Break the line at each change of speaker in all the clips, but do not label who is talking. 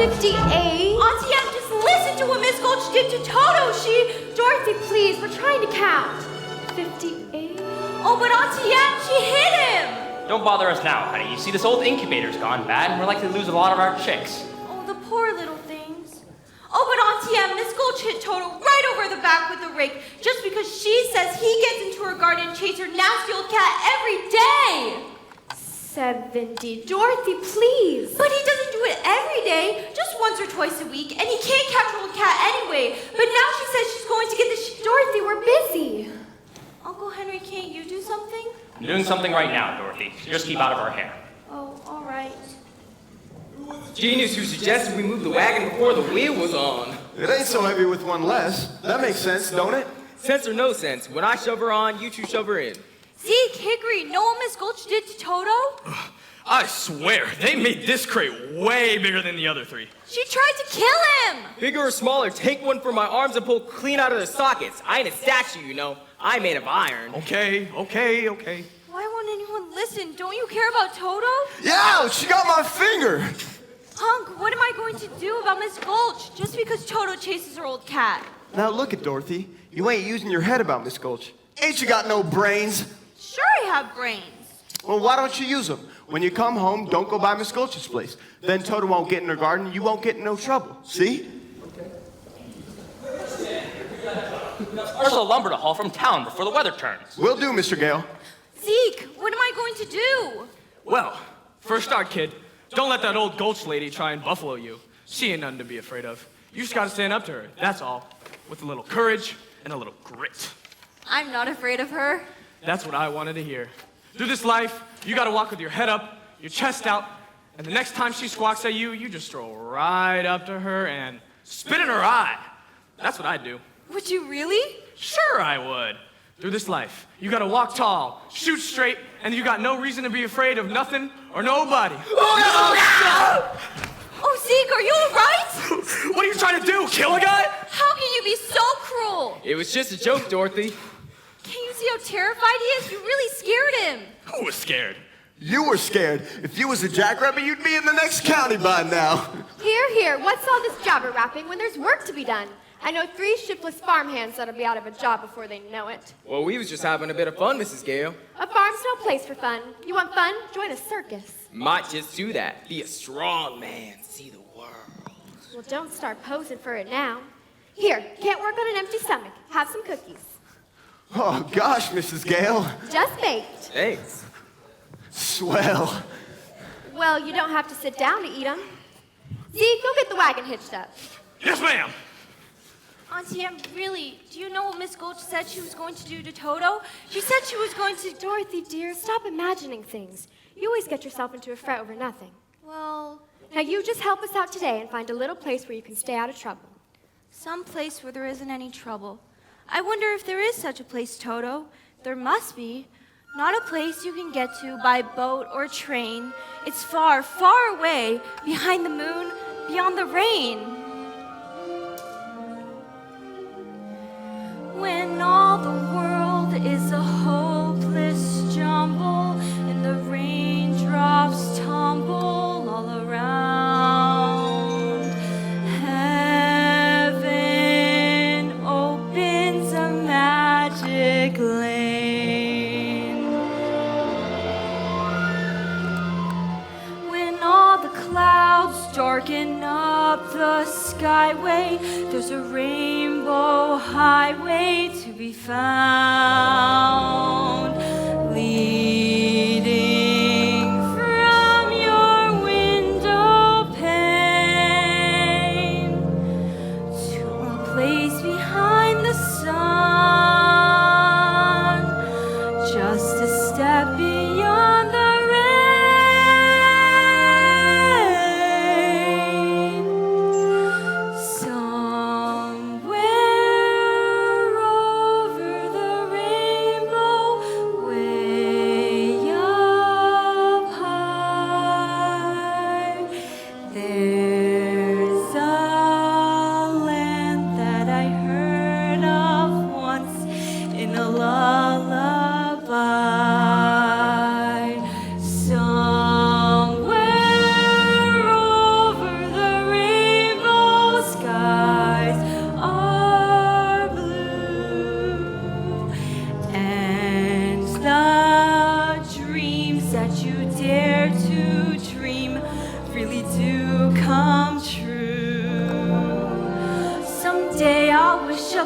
58.
Auntie Em, just listen to what Miss Gulch did to Toto.
Dorothy, please, we're trying to count. 58.
Oh, but Auntie Em, she hit him.
Don't bother us now, honey. You see, this old incubator's gone bad, and we're likely to lose a lot of our chicks.
Oh, the poor little things. Oh, but Auntie Em, Miss Gulch hit Toto right over the back with the rake just because she says he gets into her garden and chases her nasty old cat every day.
70. Dorothy, please.
But he doesn't do it every day, just once or twice a week, and he can't catch her old cat anyway. But now she says she's going to get the
Dorothy, we're busy.
Uncle Henry, can't you do something?
I'm doing something right now, Dorothy. Just keep out of our hair.
Oh, all right.
Genius who suggested we move the wagon before the wheel was on.
It ain't so heavy with one less. That makes sense, don't it?
Sense or no sense, when I shove her on, you two shove her in.
Zeke, Hickory, know what Miss Gulch did to Toto?
I swear, they made this crate way bigger than the other three.
She tried to kill him!
Bigger or smaller, take one from my arms and pull clean out of the sockets. I ain't a statue, you know. I'm made of iron.
Okay.
Why won't anyone listen? Don't you care about Toto?
Yeah, she got my finger.
Hunk, what am I going to do about Miss Gulch just because Toto chases her old cat?
Now look at Dorothy. You ain't using your head about Miss Gulch. Ain't you got no brains?
Sure I have brains.
Well, why don't you use them? When you come home, don't go by Miss Gulch's place. Then Toto won't get in her garden, you won't get in no trouble. See?
There's a lumber to haul from town before the weather turns.
Will do, Mr. Gale.
Zeke, what am I going to do?
Well, for a start, kid, don't let that old Gulch lady try and buffalo you. She ain't nothing to be afraid of. You just gotta stand up to her, that's all. With a little courage and a little grit.
I'm not afraid of her.
That's what I wanted to hear. Through this life, you gotta walk with your head up, your chest out, and the next time she squawks at you, you just stroll right up to her and spit in her eye. That's what I'd do.
Would you really?
Sure I would. Through this life, you gotta walk tall, shoot straight, and you got no reason to be afraid of nothing or nobody.
Oh, Zeke, are you all right?
What are you trying to do, kill a guy?
How can you be so cruel?
It was just a joke, Dorothy.
Can you see how terrified he is? You really scared him.
Who was scared?
You were scared. If you was a jackrabbit, you'd be in the next county by now.
Here, what's all this jobber wrapping when there's work to be done? I know 3 shiftless farmhands that'll be out of a job before they know it.
Well, we was just having a bit of fun, Mrs. Gale.
A farm's no place for fun. You want fun? Join a circus.
Might just do that. Be a strong man. See the world.
Well, don't start posing for it now. Here, can't work on an empty stomach. Have some cookies.
Oh, gosh, Mrs. Gale.
Just baked.
Thanks.
Swell.
Well, you don't have to sit down to eat them. Zeke, go get the wagon hitched up.
Yes, ma'am.
Auntie Em, really, do you know what Miss Gulch said she was going to do to Toto? She said she was going to...
Dorothy, dear, stop imagining things. You always get yourself into a fret over nothing.
Well,
Now, you just help us out today and find a little place where you can stay out of trouble.
some place where there isn't any trouble. I wonder if there is such a place, Toto. There must be. Not a place you can get to by boat or train. It's far, far away, behind the moon, beyond the rain. When all the world is a hopeless jumble and the raindrops tumble all around, heaven opens a magic lane. When all the clouds darken up the skyway, there's a rainbow highway to be found, leading from your window pane to a place behind the sun, just a step beyond the rain. Somewhere over the rainbow, way up high, there's a land that I heard of once in a lullaby. Somewhere over the rainbow,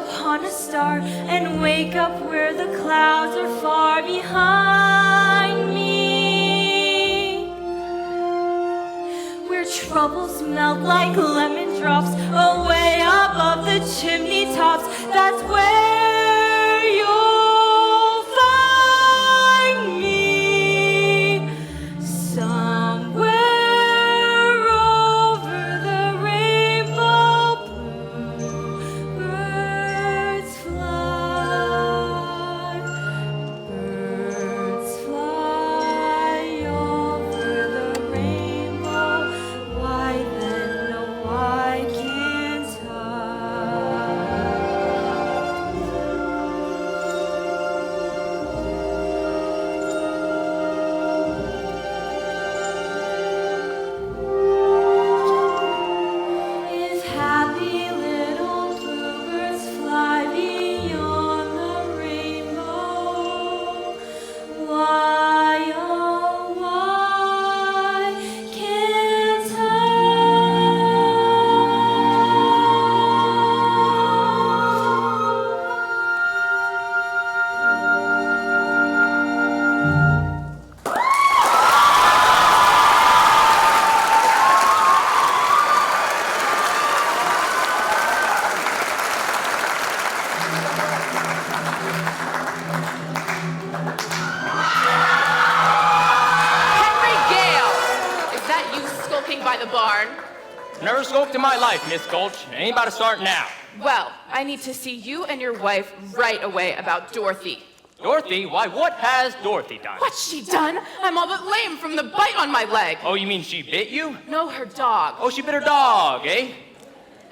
upon a star and wake up where the clouds are far behind me. Where troubles melt like lemon drops away above the chimney tops. That's where you'll find me. Somewhere over the rainbow blue, birds fly over the rainbow. Why then, no, why can't I? If happy little bluebirds fly beyond the rainbow, why, oh, why can't
Henry Gale! Is that you skulking by the barn?
Never skulked in my life, Miss Gulch. Ain't about to start now.
Well, I need to see you and your wife right away about Dorothy.
Dorothy? Why, what has Dorothy done?
What's she done? I'm all but lame from the bite on my leg.
Oh, you mean she bit you?
No, her dog.
Oh, she bit her dog, eh?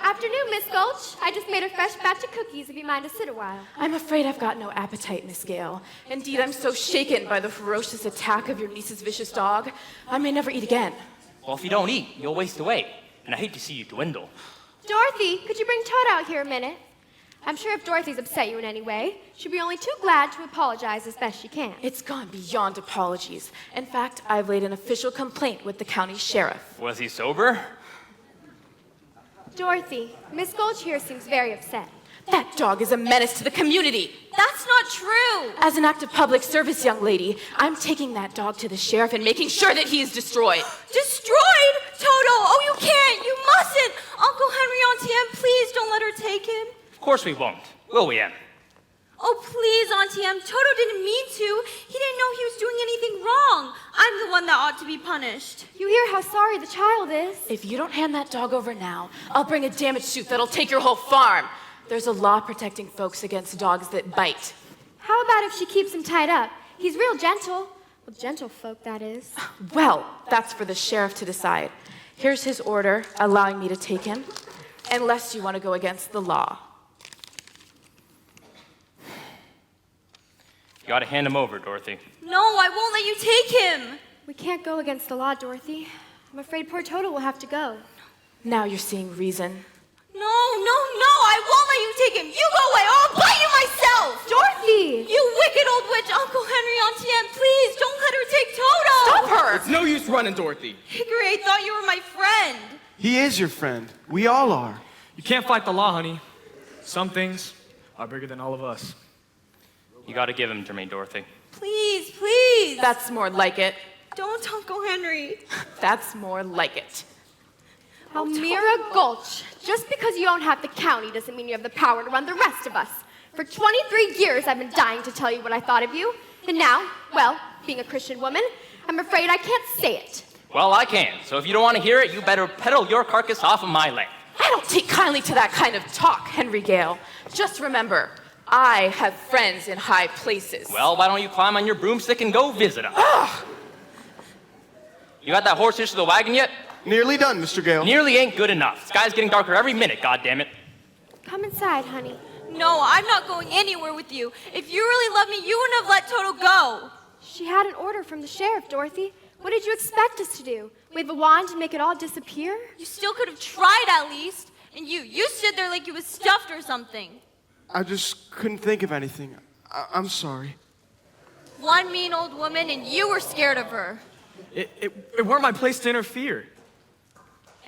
Afternoon, Miss Gulch. I just made a fresh batch of cookies if you mind to sit a while.
I'm afraid I've got no appetite, Miss Gale. Indeed, I'm so shaken by the ferocious attack of your niece's vicious dog, I may never eat again.
Well, if you don't eat, you'll waste away. And I hate to see you dwindle.
Dorothy, could you bring Toad out here a minute? I'm sure if Dorothy's upset you in any way, she'll be only too glad to apologize as best she can.
It's gone beyond apologies. In fact, I've laid an official complaint with the county sheriff.
Was he sober?
Dorothy, Miss Gulch here seems very upset.
That dog is a menace to the community.
That's not true.
As an act of public service, young lady, I'm taking that dog to the sheriff and making sure that he is destroyed.
Destroyed? Toto, oh, you can't. You mustn't. Uncle Henry, Auntie Em, please don't let her take him.
Of course we won't. Will we, Em?
Oh, please, Auntie Em. Toto didn't mean to. He didn't know he was doing anything wrong. I'm the one that ought to be punished.
You hear how sorry the child is?
If you don't hand that dog over now, I'll bring a damage suit that'll take your whole farm. There's a law protecting folks against dogs that bite.
How about if she keeps him tied up? He's real gentle. Well, gentle folk, that is.
Well, that's for the sheriff to decide. Here's his order allowing me to take him, unless you want to go against the law.
You gotta hand him over, Dorothy.
No, I won't let you take him.
We can't go against the law, Dorothy. I'm afraid poor Toto will have to go.
Now you're seeing reason.
No, I won't let you take him. You go away or I'll bite you myself.
Dorothy!
You wicked old witch, Uncle Henry, Auntie Em, please don't let her take Toto.
Stop her!
It's no use running, Dorothy.
Hickory, I thought you were my friend.
He is your friend. We all are.
You can't fight the law, honey. Some things are bigger than all of us.
You gotta give him to me, Dorothy.
Please, please.
That's more like it.
Don't, Uncle Henry.
That's more like it.
Almira Gulch, just because you don't have the county doesn't mean you have the power to run the rest of us. For 23 years, I've been dying to tell you what I thought of you. And now, well, being a Christian woman, I'm afraid I can't say it.
Well, I can. So if you don't want to hear it, you better pedal your carcass off of my land.
I don't take kindly to that kind of talk, Henry Gale. Just remember, I have friends in high places.
Well, why don't you climb on your broomstick and go visit them? You got that horse hitched to the wagon yet?
Nearly done, Mr. Gale.
Nearly ain't good enough. Sky's getting darker every minute, goddammit.
Come inside, honey.
No, I'm not going anywhere with you. If you really love me, you wouldn't have let Toto go.
She had an order from the sheriff, Dorothy. What did you expect us to do? Wave a wand and make it all disappear?
You still could have tried at least. And you stood there like you was stuffed or something.
I just couldn't think of anything. I'm sorry.
One mean old woman and you were scared of her.
It weren't my place to interfere.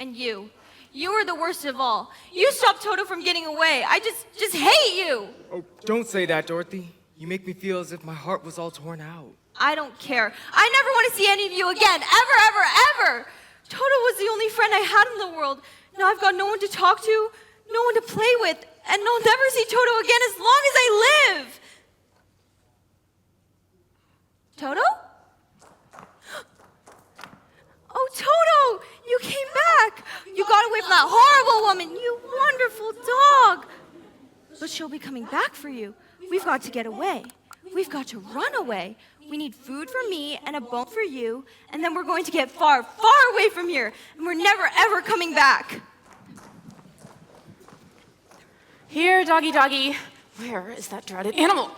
And you You are the worst of all. You stopped Toto from getting away. I just hate you.
Oh, don't say that, Dorothy. You make me feel as if my heart was all torn out.
I don't care. I never want to see any of you again. Ever, ever, ever. Toto was the only friend I had in the world. Now I've got no one to talk to, no one to play with, and I'll never see Toto again as long as I live. Toto? Oh, Toto! You came back! You got away from that horrible woman, you wonderful dog! But she'll be coming back for you. We've got to get away. We've got to run away. We need food for me and a bone for you, and then we're going to get far, far away from here, and we're never, ever coming back.
Here, doggy doggy. Where is that dreaded animal?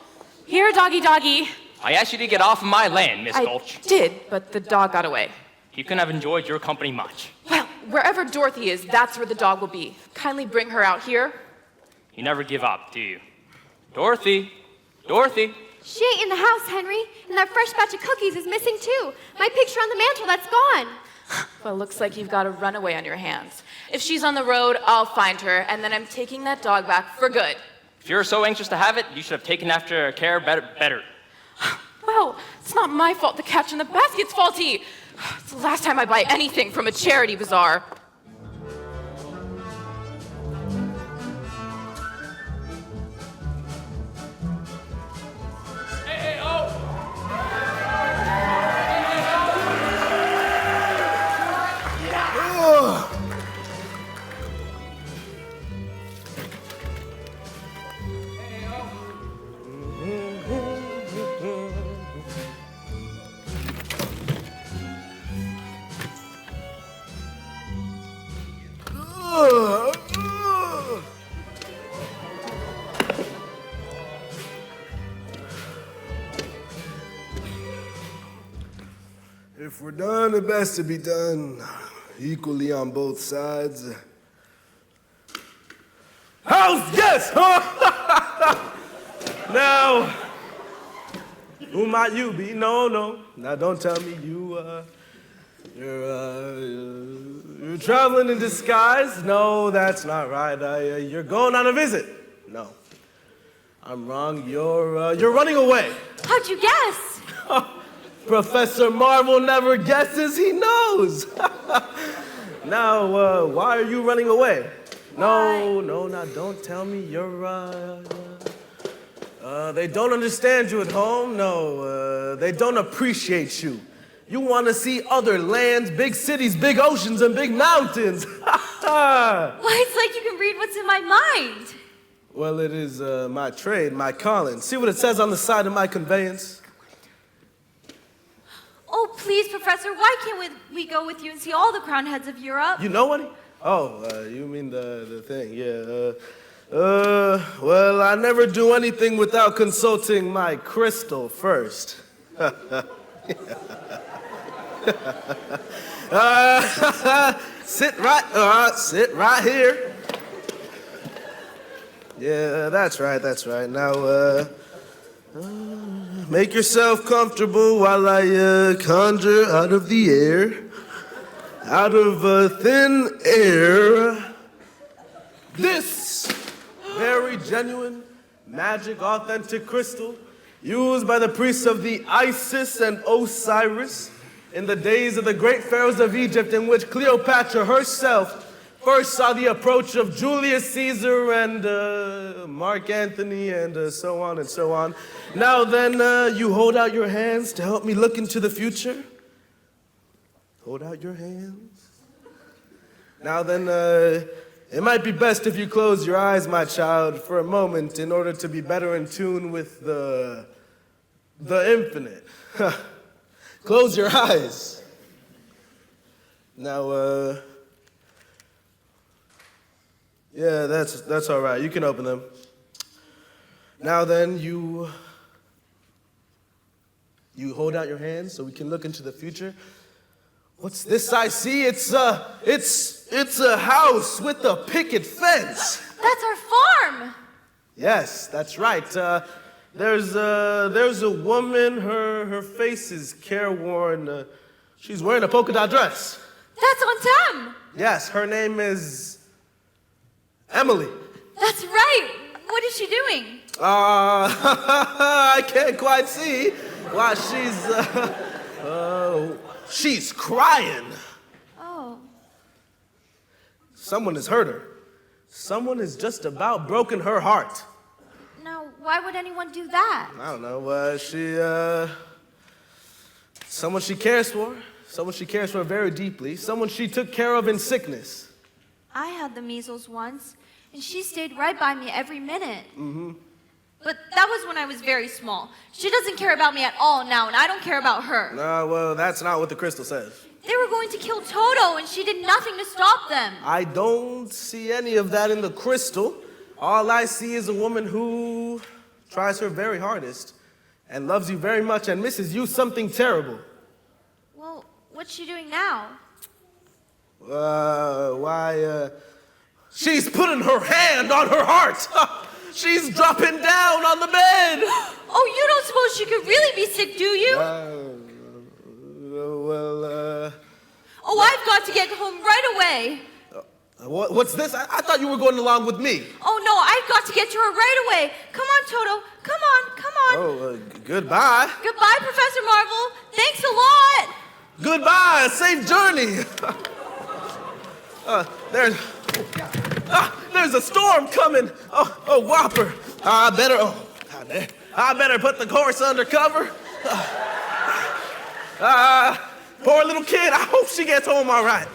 Here, doggy doggy.
I asked you to get off of my land, Miss
I
Gulch.
did, but the dog got away.
You couldn't have enjoyed your company much.
Well, wherever Dorothy is, that's where the dog will be. Kindly bring her out here.
You never give up, do you? Dorothy! Dorothy!
She ain't in the house, Henry, and that fresh batch of cookies is missing too. My picture on the mantle, that's gone.
Well, looks like you've got a runaway on your hands. If she's on the road, I'll find her, and then I'm taking that dog back for good.
If you're so anxious to have it, you should have taken after care better.
Well, it's not my fault the catch in the basket's faulty. It's the last time I buy anything from a charity bazaar.
If we're done, it best to be done equally on both sides. House guest, huh? Now, who might you be? No. Now don't tell me you're traveling in disguise. No, that's not right. You're going on a visit. No, I'm wrong. You're running away.
How'd you guess?
Professor Marvel never guesses, he knows. Now, why are you running away? No, now don't tell me they don't understand you at home. No, they don't appreciate you. You want to see other lands, big cities, big oceans, and big mountains.
Why, it's like you can read what's in my mind.
Well, it is my trade, my calling. See what it says on the side of my conveyance?
Oh, please, Professor, why can't we go with you and see all the crowned heads of Europe?
You know any? Oh, you mean the thing, yeah. Well, I never do anything without consulting my crystal first. Sit right here. Yeah, that's right. Now, make yourself comfortable while I conjure out of the air, out of thin air, this very genuine, magic, authentic crystal used by the priests of the Isis and Osiris in the days of the great pharaohs of Egypt, in which Cleopatra herself first saw the approach of Julius Caesar and Mark Antony and so on and so on. Now then, you hold out your hands to help me look into the future. Hold out your hands. Now then, it might be best if you close your eyes, my child, for a moment in order to be better in tune with the infinite. Close your eyes. Now, yeah, that's all right. You can open them. Now then, you hold out your hands so we can look into the future. What's this I see? It's a house with a picket fence.
That's our farm.
Yes, that's right. There's a woman. Her face is careworn. She's wearing a polka dot dress.
That's Aunt Em.
Yes, her name is Emily.
That's right. What is she doing?
I can't quite see why she's crying.
Oh.
Someone has hurt her. Someone has just about broken her heart.
Now, why would anyone do that?
I don't know, someone she cares for. Someone she cares for very deeply. Someone she took care of in sickness.
I had the measles once, and she stayed right by me every minute. But that was when I was very small. She doesn't care about me at all now, and I don't care about her.
No, well, that's not what the crystal says.
They were going to kill Toto, and she did nothing to stop them.
I don't see any of that in the crystal. All I see is a woman who tries her very hardest and loves you very much and misses you something terrible.
Well, what's she doing now?
She's putting her hand on her heart. She's dropping down on the bed.
Oh, you don't suppose she could really be sick, do you? Oh, I've got to get home right away.
What's this? I thought you were going along with me.
Oh, no, I've got to get to her right away. Come on, Toto. Come on, come on.
Oh, goodbye.
Goodbye, Professor Marvel. Thanks a lot.
Goodbye. Safe journey. There's a storm coming. Oh, Whopper. I better put the horse under cover. Poor little kid. I hope she gets home all right.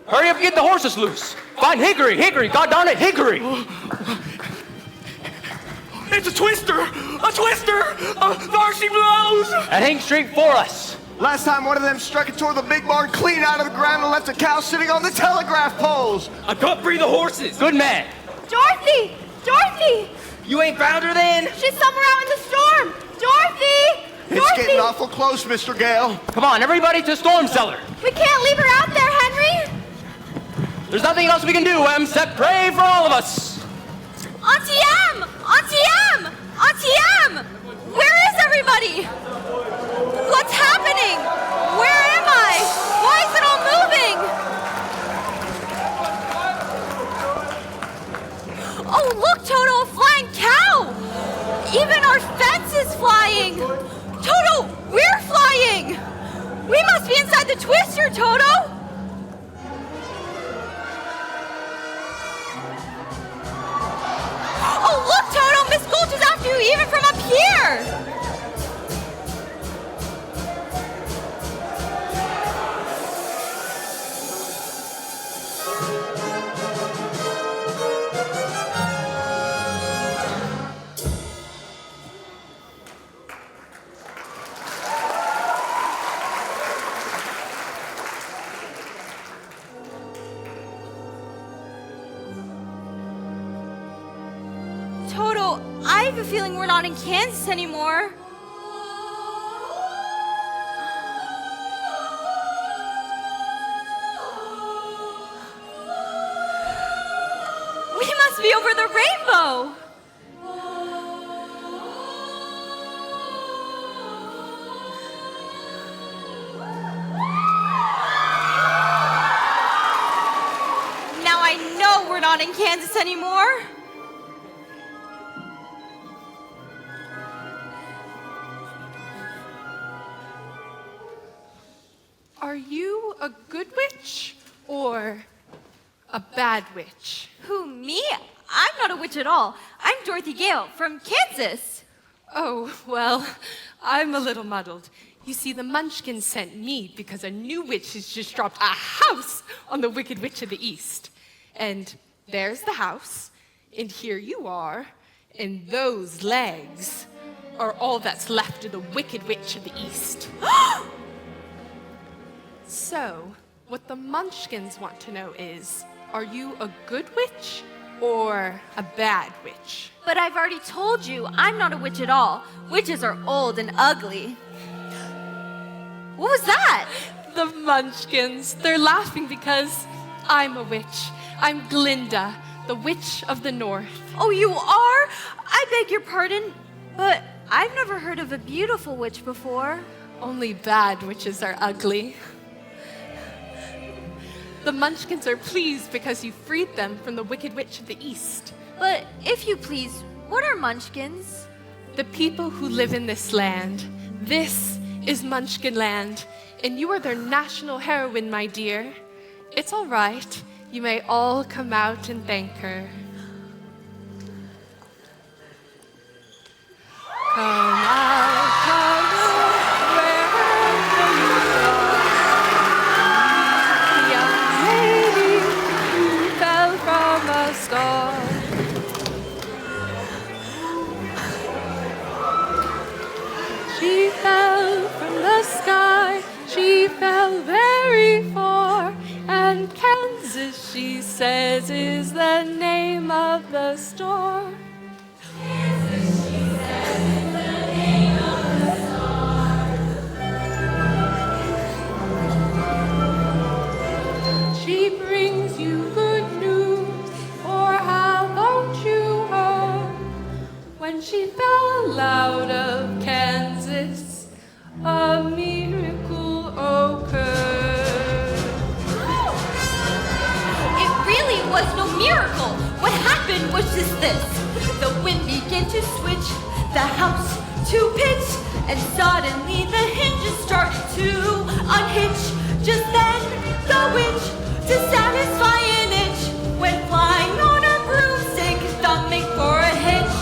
Hurry up and get the horses loose. Find Hickory, Hickory, god darn it, Hickory.
It's a twister! A twister! There she blows!
At Hank Street for us.
Last time one of them struck and tore the big barn clean out of the ground and left a cow sitting on the telegraph poles.
I got free the horses.
Good man.
Dorothy! Dorothy!
You ain't found her then?
She's somewhere out in the storm! Dorothy!
It's
Dorothy!
getting awful close, Mr. Gale.
Come on, everybody to storm cellar.
We can't leave her out there, Henry!
There's nothing else we can do, except pray for all of us.
Auntie Em! Auntie Em! Auntie Em! Where is everybody? What's happening? Where am I? Why is it all moving? Oh, look, Toto, a flying cow! Even our fence is flying! Toto, we're flying! We must be inside the twister, Toto! Oh, look, Toto! Miss Gulch is after you even from up here! Toto, I have a feeling we're not in Kansas anymore. We must be over the rainbow. Now I know we're not in Kansas anymore.
Are you a good witch or a bad witch?
Who, me? I'm not a witch at all. I'm Dorothy Gale from Kansas.
Oh, well, I'm a little muddled. You see, the Munchkins sent me because a new witch has just dropped a house on the Wicked Witch of the East. And there's the house, and here you are, and those legs are all that's left of the Wicked Witch of the East. So, what the Munchkins want to know is, are you a good witch or a bad witch?
But I've already told you, I'm not a witch at all. Witches are old and ugly. What was that?
The Munchkins, they're laughing because I'm a witch. I'm Glinda, the Witch of the North.
Oh, you are? I beg your pardon, but I've never heard of a beautiful witch before.
Only bad witches are ugly. The Munchkins are pleased because you freed them from the Wicked Witch of the East.
But if you please, what are Munchkins?
The people who live in this land. This is Munchkin Land, and you are their national heroine, my dear. It's all right. You may all come out and thank her. Come out, wherever you are. Young lady who fell from a star. She fell from the sky, she fell very far, and Kansas, she says, is the name of the store. She brings you good news, or how won't you heard? When she fell out of Kansas, a miracle occurred.
It really was no miracle. What happened was just this. The wind began to switch, the house to pitch, and suddenly the hinges started to unhitch. Just then, the witch, to satisfy an itch, went flying on a broomstick, thumbing for a hitch.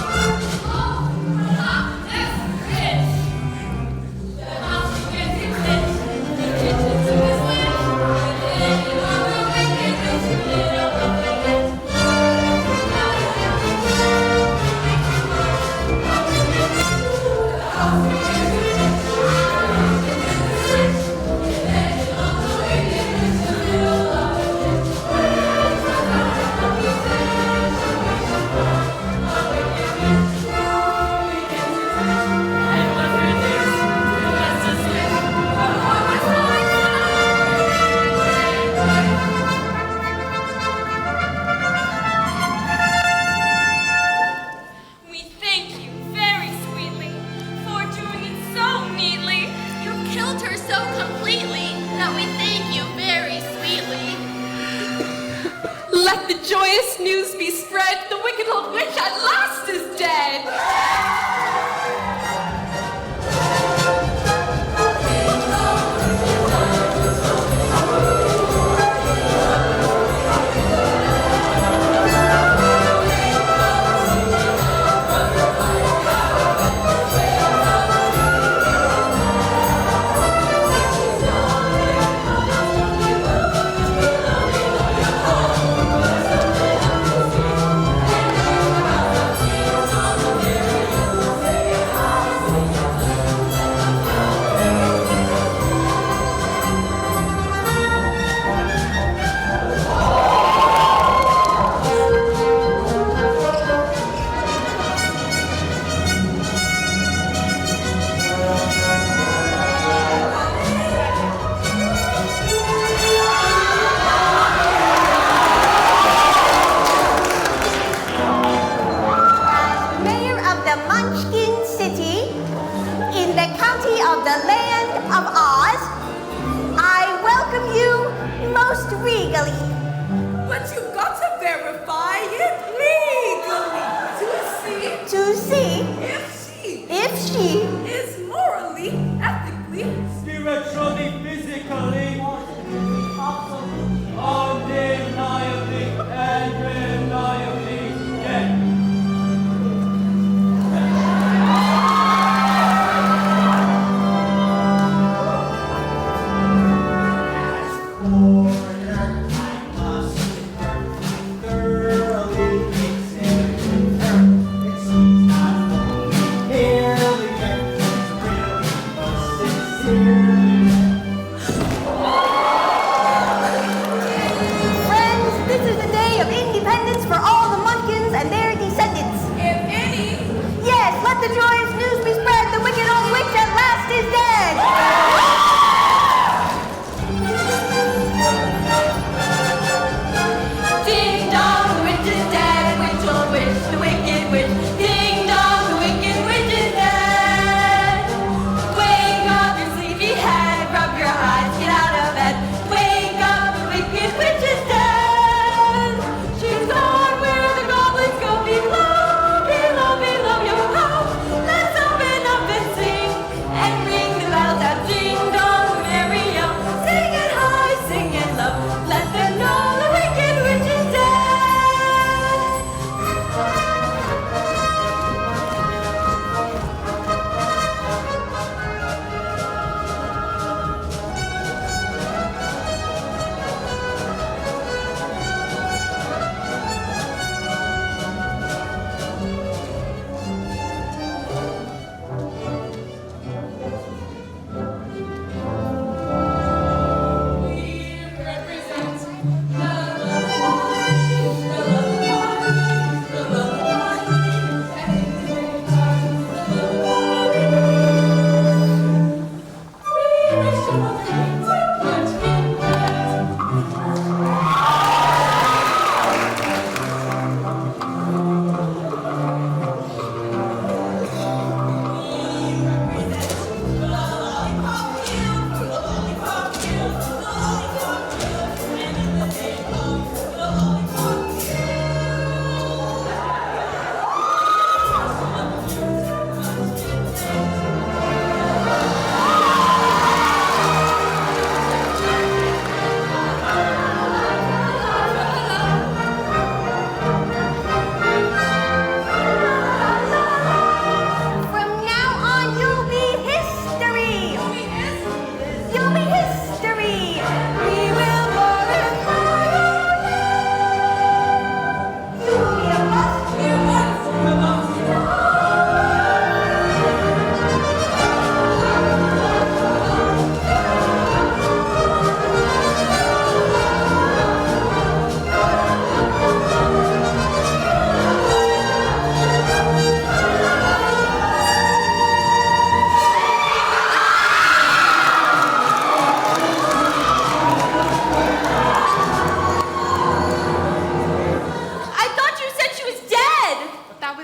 We thank you very sweetly for doing it so neatly.
You killed her so completely that we thank you very sweetly.
Let the joyous news be spread. The wicked old witch at last is dead.
Mayor of the Munchkin City, in the county of the land of Oz, I welcome you most regally.
But you've got to verify it legally
To see
if she
if she
is morally, ethically,
Spiritually, physically, undeniably, and reliably dead.
Friends, this is the day of independence for all the Munchkins and their descendants.
if any,
Yes, let the joyous news be spread. The wicked old witch at last is dead.
Ding dong, the witch is dead.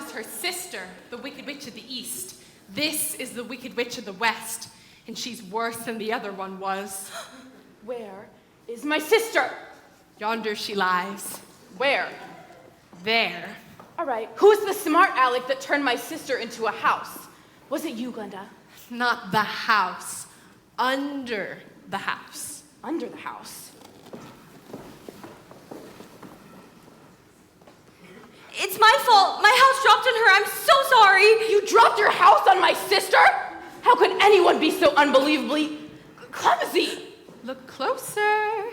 is her sister, the Wicked Witch of the East. This is the Wicked Witch of the West, and she's worse than the other one was.
Where is my sister?
Yonder she lies.
Where?
There.
All right, who's the smart aleck that turned my sister into a house? Was it you, Glenda?
Not the house. Under the house.
Under the house.
It's my fault. My house dropped on her. I'm so sorry.
You dropped your house on my sister? How could anyone be so unbelievably clumsy?
Look closer.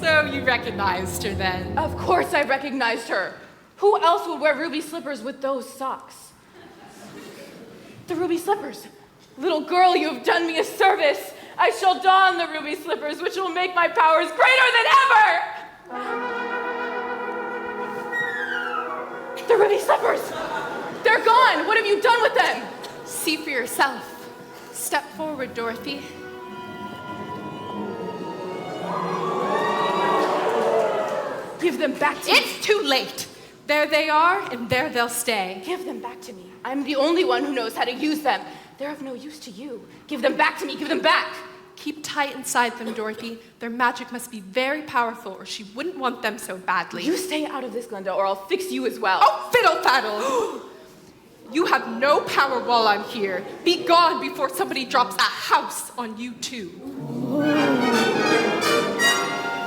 So you recognized her then?
Of course I recognized her. Who else would wear ruby slippers with those socks? The ruby slippers. Little girl, you have done me a service. I shall don the ruby slippers, which will make my powers greater than ever! The ruby slippers! They're gone! What have you done with them?
See for yourself. Step forward, Dorothy.
Give them back to me.
It's too late. There they are, and there they'll stay.
Give them back to me. I'm the only one who knows how to use them. They're of no use to you. Give them back to me. Give them back.
Keep tight inside them, Dorothy. Their magic must be very powerful, or she wouldn't want them so badly.
You stay out of this, Glenda, or I'll fix you as well.
Oh, fiddle faddle! You have no power while I'm here. Be gone before somebody drops a house on you too.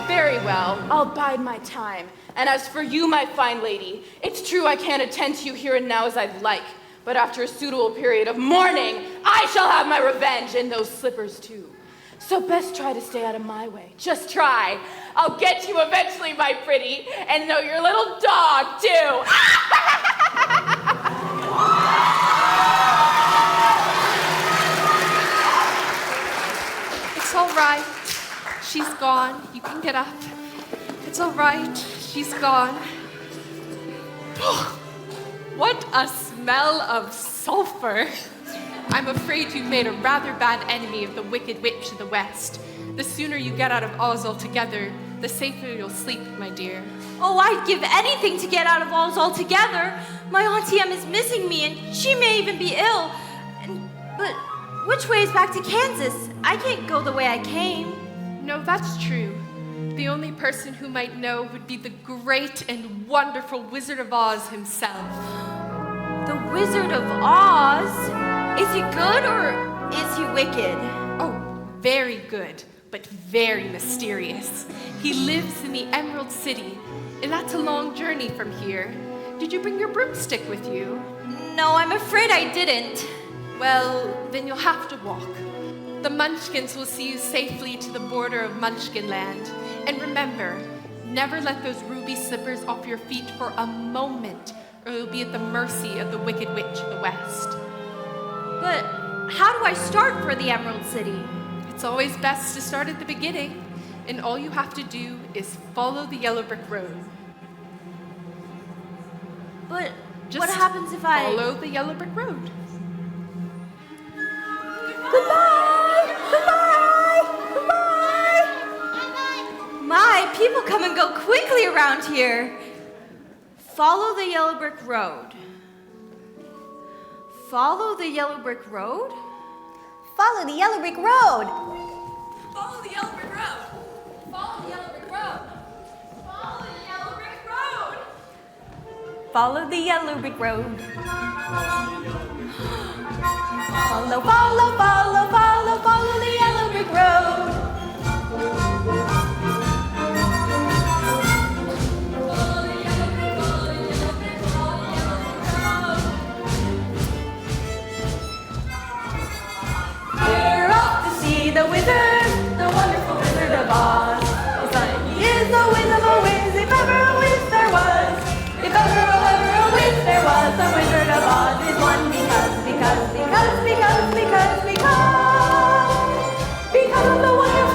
Very well. I'll bide my time. And as for you, my fine lady, it's true I can't attend to you here and now as I'd like. But after a suitable period of mourning, I shall have my revenge in those slippers too. So best try to stay out of my way. Just try. I'll get you eventually, my pretty, and know your little dog too.
It's all right. She's gone. You can get up. It's all right. She's gone. What a smell of sulfur. I'm afraid you've made a rather bad enemy of the Wicked Witch of the West. The sooner you get out of Oz altogether, the safer you'll sleep, my dear.
Oh, I'd give anything to get out of Oz altogether. My Auntie Em is missing me, and she may even be ill. But which way is back to Kansas? I can't go the way I came.
No, that's true. The only person who might know would be the great and wonderful Wizard of Oz himself.
The Wizard of Oz? Is he good or is he wicked?
Oh, very good, but very mysterious. He lives in the Emerald City, and that's a long journey from here. Did you bring your broomstick with you?
No, I'm afraid I didn't.
Well, then you'll have to walk. The Munchkins will see you safely to the border of Munchkinland. And remember, never let those ruby slippers off your feet for a moment, or you'll be at the mercy of the Wicked Witch of the West.
But how do I start for the Emerald City?
It's always best to start at the beginning, and all you have to do is follow the yellow brick road.
But
Just
what happens if I...
follow the yellow brick road?
Goodbye! Goodbye! Goodbye! My, people come and go quickly around here. Follow the yellow brick road. Follow the yellow brick road?
Follow the yellow brick road.
Follow the yellow brick road. Follow the yellow brick road. Follow the yellow brick road.
Follow the yellow brick road. Follow, follow, follow, follow, follow the yellow brick road. We're off to see the wizard, the wonderful Wizard of Oz. He is the whiz of a whiz, if ever a whiz there was. If ever a whiz there was, the Wizard of Oz is one because of the wonderful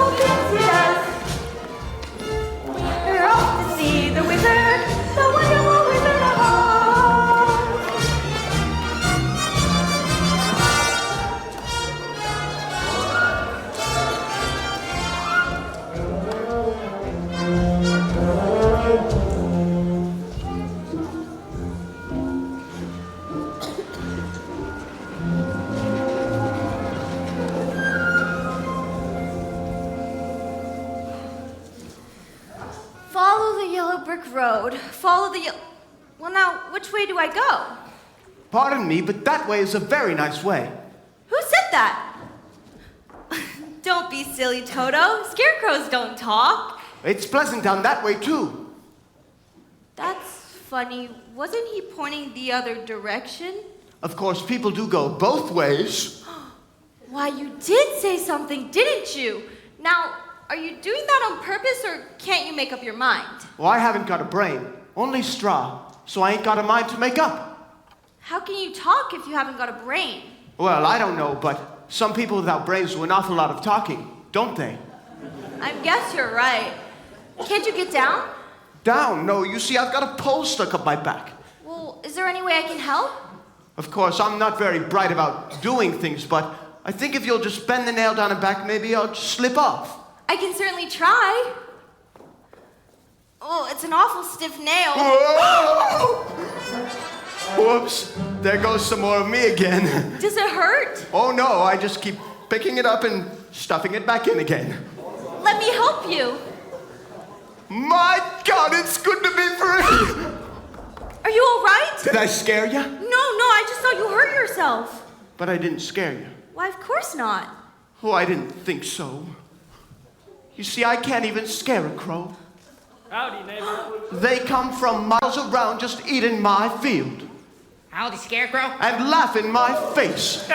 Follow the yellow brick road. Follow the Well, now, which way do I go?
Pardon me, but that way is a very nice way.
Who said that? Don't be silly, Toto. Scarecrows don't talk.
It's pleasant down that way, too.
That's funny. Wasn't he pointing the other direction?
Of course, people do go both ways.
Why, you did say something, didn't you? Now, are you doing that on purpose, or can't you make up your mind?
Well, I haven't got a brain, only straw, so I ain't got a mind to make up.
How can you talk if you haven't got a brain?
Well, I don't know, but some people without brains do an awful lot of talking, don't they?
I guess you're right. Can't you get down?
Down? No, you see, I've got a pole stuck up my back.
Well, is there any way I can help?
Of course, I'm not very bright about doing things, but I think if you'll just bend the nail down and back, maybe I'll just slip off.
I can certainly try. Oh, it's an awful stiff nail.
Whoa! Whoops, there goes some more of me again.
Does it hurt?
Oh no, I just keep picking it up and stuffing it back in again.
Let me help you.
My God, it's good to be free!
Are you all right?
Did I scare you?
No, I just thought you hurt yourself.
But I didn't scare you.
Why, of course not.
Oh, I didn't think so. You see, I can't even scare a crow.
Howdy, neighbor.
They come from miles around just eating my field.
Howdy, Scarecrow.
And laugh in my face.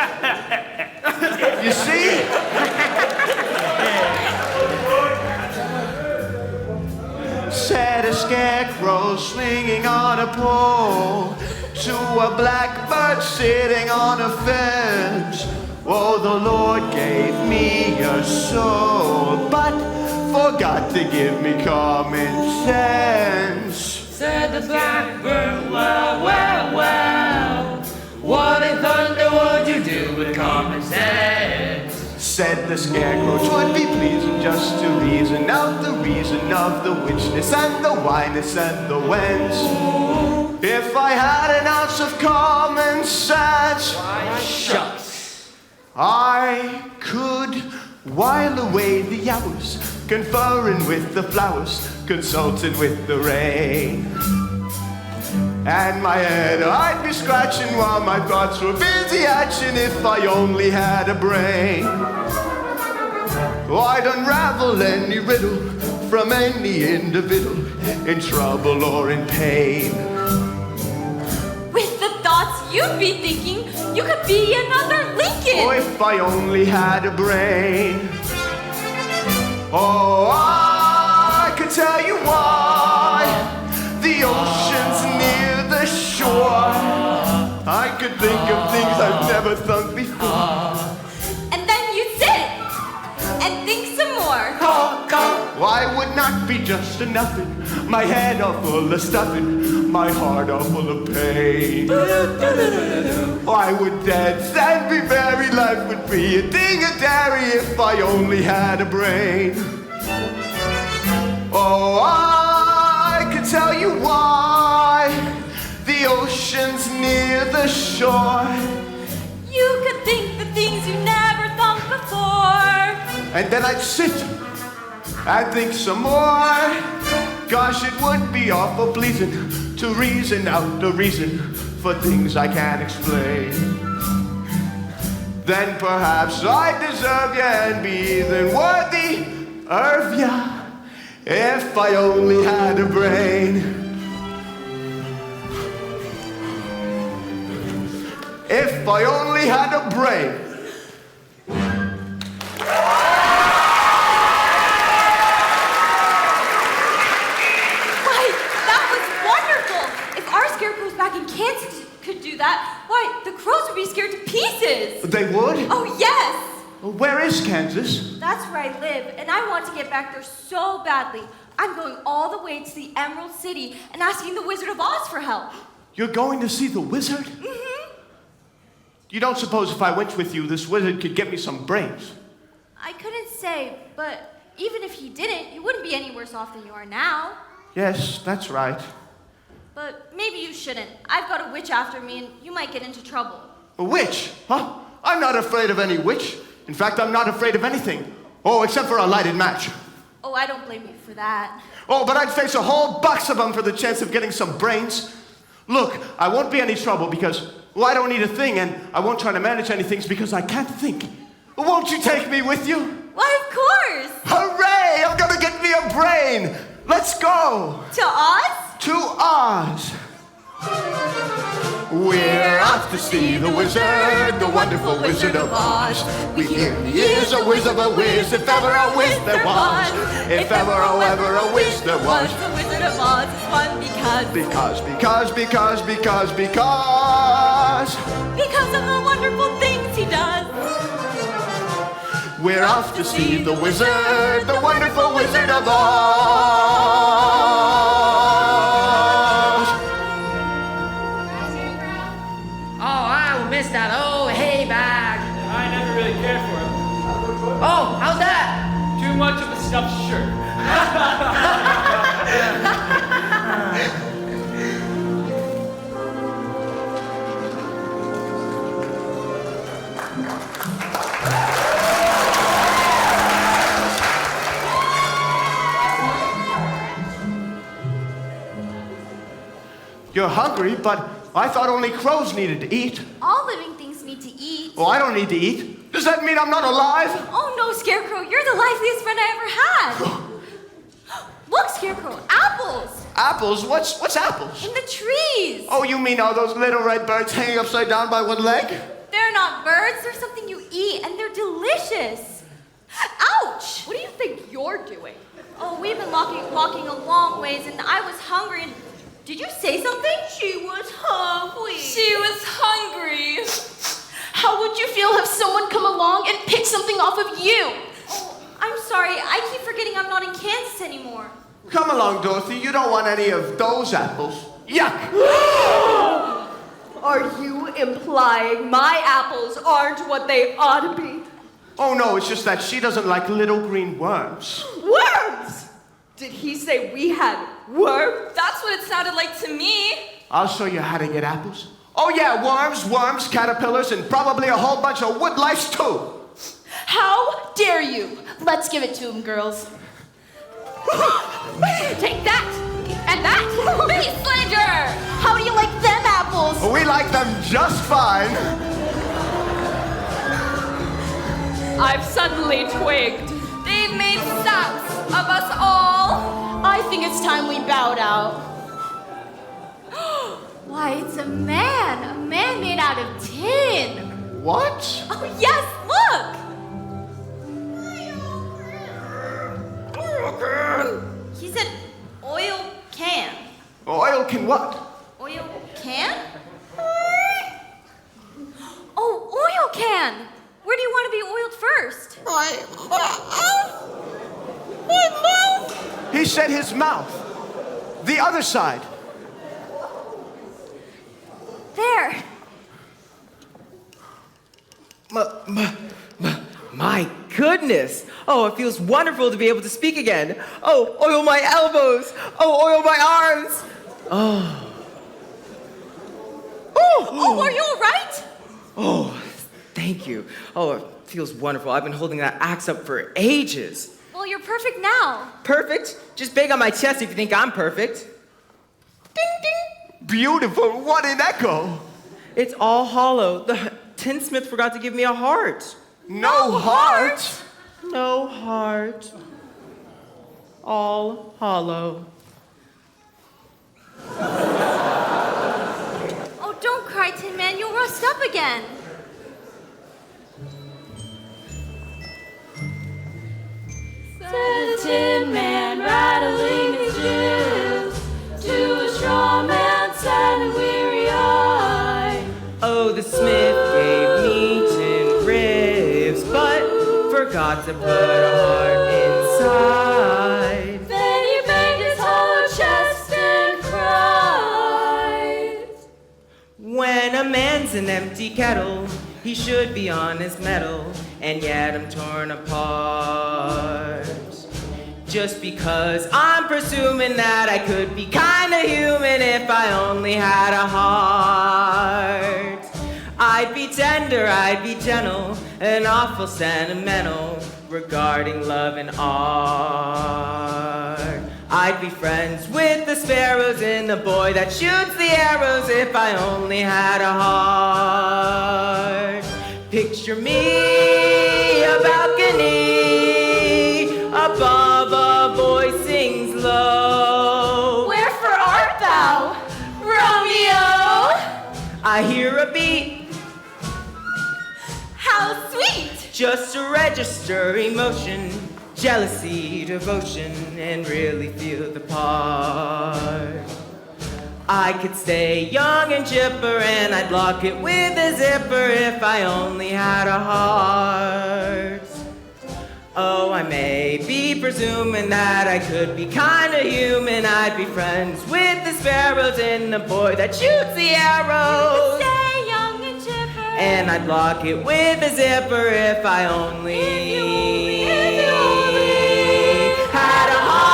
You see? Said a scarecrow swinging on a pole to a blackbird sitting on a fence. Oh, the Lord gave me a soul, but forgot to give me common sense.
Said the blackbird, well, what in thunder would you do with common sense?
Said the scarecrow, 'twould be pleasing just to reason out the reason of the witchness and the whyness and the whence. If I had an ounce of common sense,
Shucks.
I could while away the hours, conferring with the flowers, consulting with the rain. And my head I'd be scratching while my thoughts were busy hatching if I only had a brain. I'd unravel any riddle from any individual in trouble or in pain.
With the thoughts you'd be thinking, you could be another Lincoln.
Oh, if I only had a brain. Oh, I could tell you why the ocean's near the shore. I could think of things I've never thought before.
And then you'd sit and think some more.
Why would not be just a nothing? My head all full of stuffing, my heart all full of pain. I would dance and be merry, life would be a ding-a-dairy if I only had a brain. Oh, I could tell you why the ocean's near the shore.
You could think the things you never thought before.
And then I'd sit and think some more. Gosh, it would be awful pleasing to reason out the reason for things I can't explain. Then perhaps I'd deserve ya and be even worthy of ya if I only had a brain. If I only had a brain.
Scarecrows back in Kansas could do that, why, the crows would be scared to pieces.
They would?
Oh, yes.
Where is Kansas?
That's where I live, and I want to get back there so badly. I'm going all the way to the Emerald City and asking the Wizard of Oz for help.
You're going to see the wizard?
Mm-hmm.
You don't suppose if I went with you, this wizard could get me some brains?
I couldn't say, but even if he didn't, you wouldn't be any worse off than you are now.
Yes, that's right.
But maybe you shouldn't. I've got a witch after me, and you might get into trouble.
A witch? Huh? I'm not afraid of any witch. In fact, I'm not afraid of anything. Oh, except for a lighted match.
Oh, I don't blame you for that.
Oh, but I'd face a whole box of them for the chance of getting some brains. Look, I won't be any trouble because, well, I don't need a thing, and I won't try to manage any things because I can't think. Won't you take me with you?
Why, of course!
Hooray! I'm gonna get me a brain! Let's go!
To Oz?
To Oz! We're off to see the wizard, the wonderful Wizard of Oz. We hear he is a whiz of a whiz, if ever a whiz there was. If ever a whiz there was.
The Wizard of Oz is fun because of the wonderful things he does.
We're off to see the wizard, the wonderful Wizard of Oz.
Miss that old hay bag.
I never really cared for him.
Oh, how's that?
Too much of a stuffed shirt.
You're hungry, but I thought only crows needed to eat.
All living things need to eat.
Well, I don't need to eat. Does that mean I'm not alive?
Oh no, Scarecrow, you're the liveliest friend I ever had. Look, Scarecrow, apples.
Apples? What's apples?
In the trees.
Oh, you mean all those little red birds hanging upside down by one leg?
They're not birds, they're something you eat, and they're delicious. Ouch!
What do you think you're doing?
Oh, we've been walking a long ways, and I was hungry, and did you say something? She was hungry.
She was hungry. How would you feel if someone come along and pick something off of you?
Oh, I'm sorry. I keep forgetting I'm not in Kansas anymore.
Come along, Dorothy. You don't want any of those apples. Yuck!
Are you implying my apples aren't what they ought to be?
Oh, no, it's just that she doesn't like little green worms.
Worms! Did he say we had worms?
That's what it sounded like to me.
I'll show you how to get apples. Oh, yeah, worms, caterpillars, and probably a whole bunch of wood lice, too.
How dare you? Let's give it to him, girls.
Take that! And that!
Beast Slanger! How do you like them apples?
We like them just fine.
I've suddenly twigged. They've made saps of us all. I think it's time we bowed out.
Why, it's a man made out of tin.
What?
Oh, yes, look! He said oil can.
Oil can what?
Oil can? Oh, oil can! Where do you want to be oiled first?
He said his mouth. The other side.
There.
My goodness. Oh, it feels wonderful to be able to speak again. Oh, oil my elbows. Oh, oil my arms. Oh.
Oh, are you all right?
Oh, thank you. Oh, it feels wonderful. I've been holding that axe up for ages.
Well, you're perfect now.
Perfect? Just bang on my chest if you think I'm perfect.
Ding, ding. Beautiful. What an echo.
It's all hollow. The tinsmith forgot to give me a heart.
No heart?
No heart. All hollow.
Oh, don't cry, Tin Man. You'll rust up again.
Said the Tin Man, rattling his gills, to a straw man sad and weary-eyed.
Oh, the smith gave me tin ribs, but forgot to put a heart inside.
Then he banged his hollow chest and cried.
When a man's an empty kettle, he should be on his mettle, and yet I'm torn apart. Just because I'm presuming that I could be kinda human if I only had a heart. I'd be tender, I'd be gentle, and awful sentimental, regarding love and art. I'd be friends with the sparrows and the boy that shoots the arrows if I only had a heart. Picture me a balcony above, a voice sings low.
Wherefore art thou, Romeo?
I hear a beat,
How sweet!
just to register emotion, jealousy, devotion, and really feel the part. I could stay young and chipper, and I'd lock it with a zipper if I only had a heart. Oh, I may be presuming that I could be kinda human. I'd be friends with the sparrows and the boy that shoots the arrows.
Stay young and chipper.
And I'd lock it with a zipper if I only had a heart.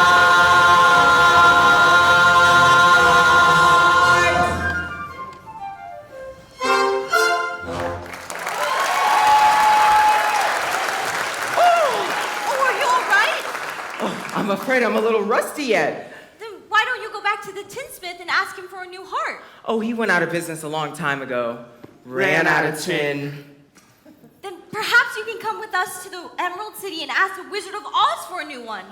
I'm afraid I'm a little rusty yet.
Then why don't you go back to the tinsmith and ask him for a new heart?
Oh, he went out of business a long time ago. Ran out of tin.
Then perhaps you can come with us to the Emerald City and ask the Wizard of Oz for a new one.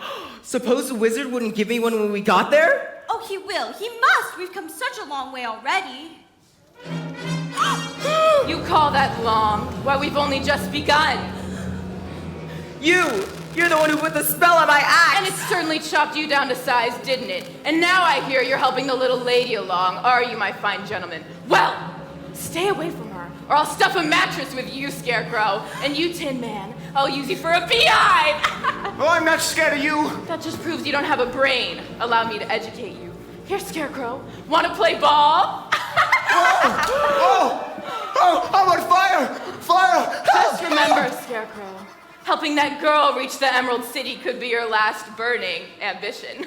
Suppose the wizard wouldn't give me one when we got there?
Oh, he will. He must. We've come such a long way already.
You call that long? Why, we've only just begun.
You're the one who put the spell on my axe.
And it certainly chopped you down to size, didn't it? And now I hear you're helping the little lady along, are you, my fine gentleman? Well, stay away from her, or I'll stuff a mattress with you, Scarecrow. And you, Tin Man, I'll use you for a beehive.
Oh, I'm not scared of you.
That just proves you don't have a brain. Allow me to educate you. Here, Scarecrow, want to play ball?
Oh, I'm on fire! Fire!
Just remember, Scarecrow, helping that girl reach the Emerald City could be your last burning ambition.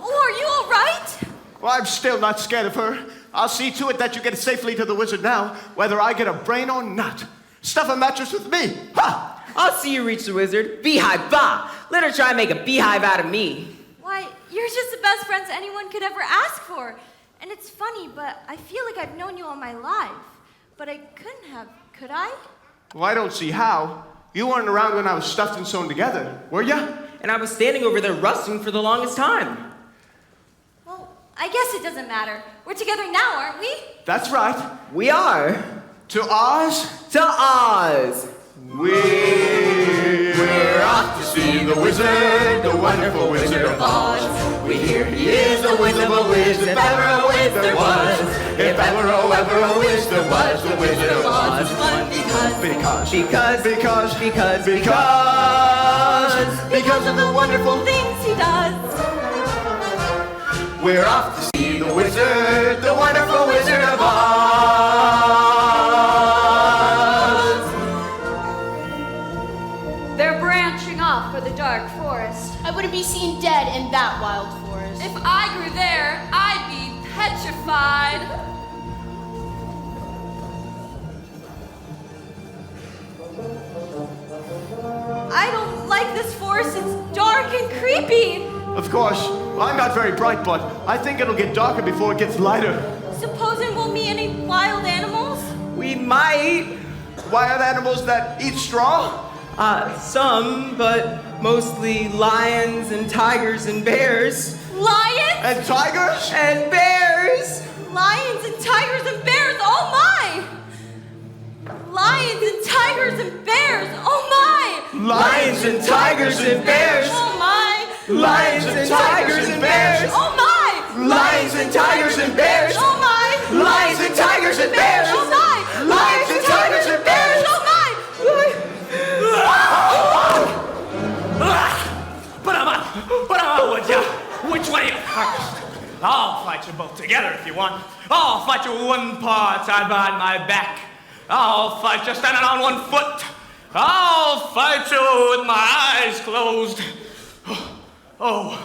Oh, are you all right?
Well, I'm still not scared of her. I'll see to it that you get safely to the wizard now, whether I get a brain or not. Stuff a mattress with me. Ha!
I'll see you reach the wizard. Beehive, bah! Let her try and make a beehive out of me.
Why, you're just the best friends anyone could ever ask for. And it's funny, but I feel like I've known you all my life. But I couldn't have, could I?
Well, I don't see how. You weren't around when I was stuffed and sewn together, were ya?
And I was standing over there rusting for the longest time.
Well, I guess it doesn't matter. We're together now, aren't we?
That's right.
We are.
To Oz?
To Oz.
We're off to see the wizard, the wonderful Wizard of Oz. We hear he is the whiz of a whiz, if ever a whiz there was. If ever a whiz there was, the Wizard of Oz is one because of the wonderful
Things he does.
We're off to see the wizard, the wonderful Wizard of Oz.
They're branching off for the dark forest. I wouldn't be seen dead in that wild forest. If I grew there, I'd be petrified.
I don't like this forest. It's dark and creepy.
Of course, I'm not very bright, but I think it'll get darker before it gets lighter.
Supposing we'll meet any wild animals?
We might.
Wild animals that eat straw?
Some, but mostly lions and tigers and bears.
Lions?
And tigers?
And bears!
Lions and tigers and bears, oh my! Lions and tigers and bears, oh my!
Lions and tigers and bears!
Oh my!
Lions and tigers and bears!
Oh my!
Lions and tigers and bears!
Oh my!
Lions and tigers and bears!
Oh my!
Lions and tigers and bears!
Oh my!
Put 'em on, would ya? Which way you first? I'll fight you both together if you want. I'll fight you with one paw tied behind my back. I'll fight you standing on one foot. I'll fight you with my eyes closed. Oh,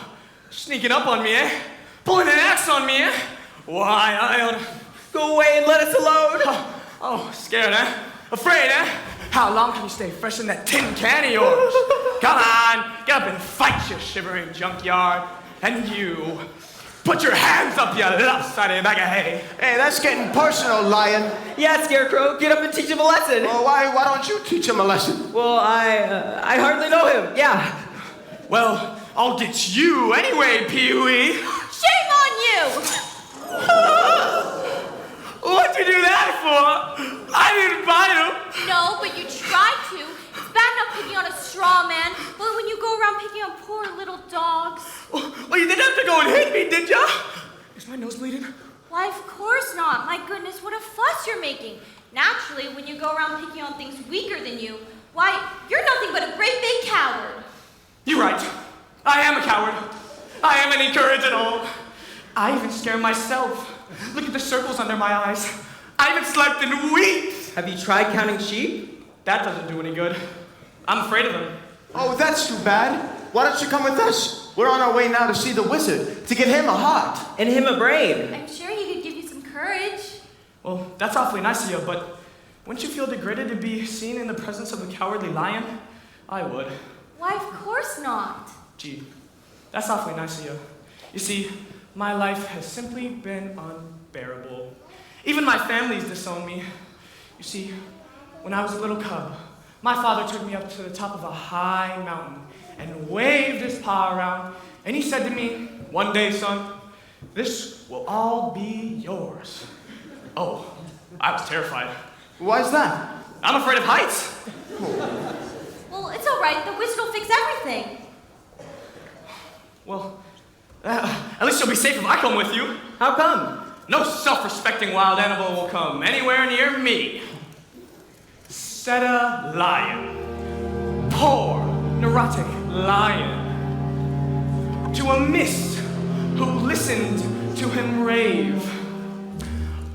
sneaking up on me, eh? Pulling an axe on me, eh? Why, I ought to...
Go away and let us alone!
Oh, scared, eh? Afraid, eh? How long can you stay fresh in that tin can of yours? Come on, get up and fight, you shivering junkyard. And you, put your hands up, you lopsided bag of hay.
Hey, that's getting personal, Lion.
Yeah, Scarecrow, get up and teach him a lesson.
Well, why don't you teach him a lesson?
Well, I hardly know him. Yeah.
Well, I'll get you anyway, Pee-wee.
Shame on you!
What'd you do that for? I didn't bite him.
No, but you tried to. It's bad enough picking on a straw man, but when you go around picking on poor little dogs.
Well, you didn't have to go and hit me, did ya? Is my nose bleeding?
Why, of course not. My goodness, what a fuss you're making. Naturally, when you go around picking on things weaker than you, why, you're nothing but a great big coward.
You're right. I am a coward. I haven't any courage at all. I even scare myself. Look at the circles under my eyes. I haven't slept in weeks.
Have you tried counting sheep?
That doesn't do any good. I'm afraid of them.
Oh, that's too bad. Why don't you come with us? We're on our way now to see the wizard, to get him a heart.
And him a brain.
I'm sure he could give you some courage.
Well, that's awfully nice of you, but wouldn't you feel degraded to be seen in the presence of a cowardly lion? I would.
Why, of course not.
Gee, that's awfully nice of you. You see, my life has simply been unbearable. Even my family's disowned me. You see, when I was a little cub, my father took me up to the top of a high mountain and waved his paw around, and he said to me, "One day, son, this will all be yours." Oh, I was terrified.
Why is that?
I'm afraid of heights.
Well, it's all right. The wizard will fix everything.
Well, at least you'll be safe if I come with you.
How come?
No self-respecting wild animal will come anywhere near me. Said a lion. Poor, neurotic lion. To a mist who listened to him rave.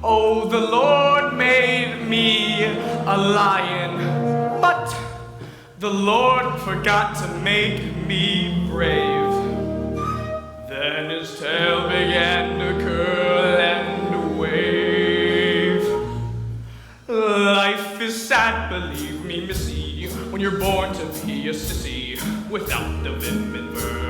Oh, the Lord made me a lion, but the Lord forgot to make me brave. Then his tail began to curl and wave. Life is sad, believe me, missy, when you're born to be a sissy without the vim and verve.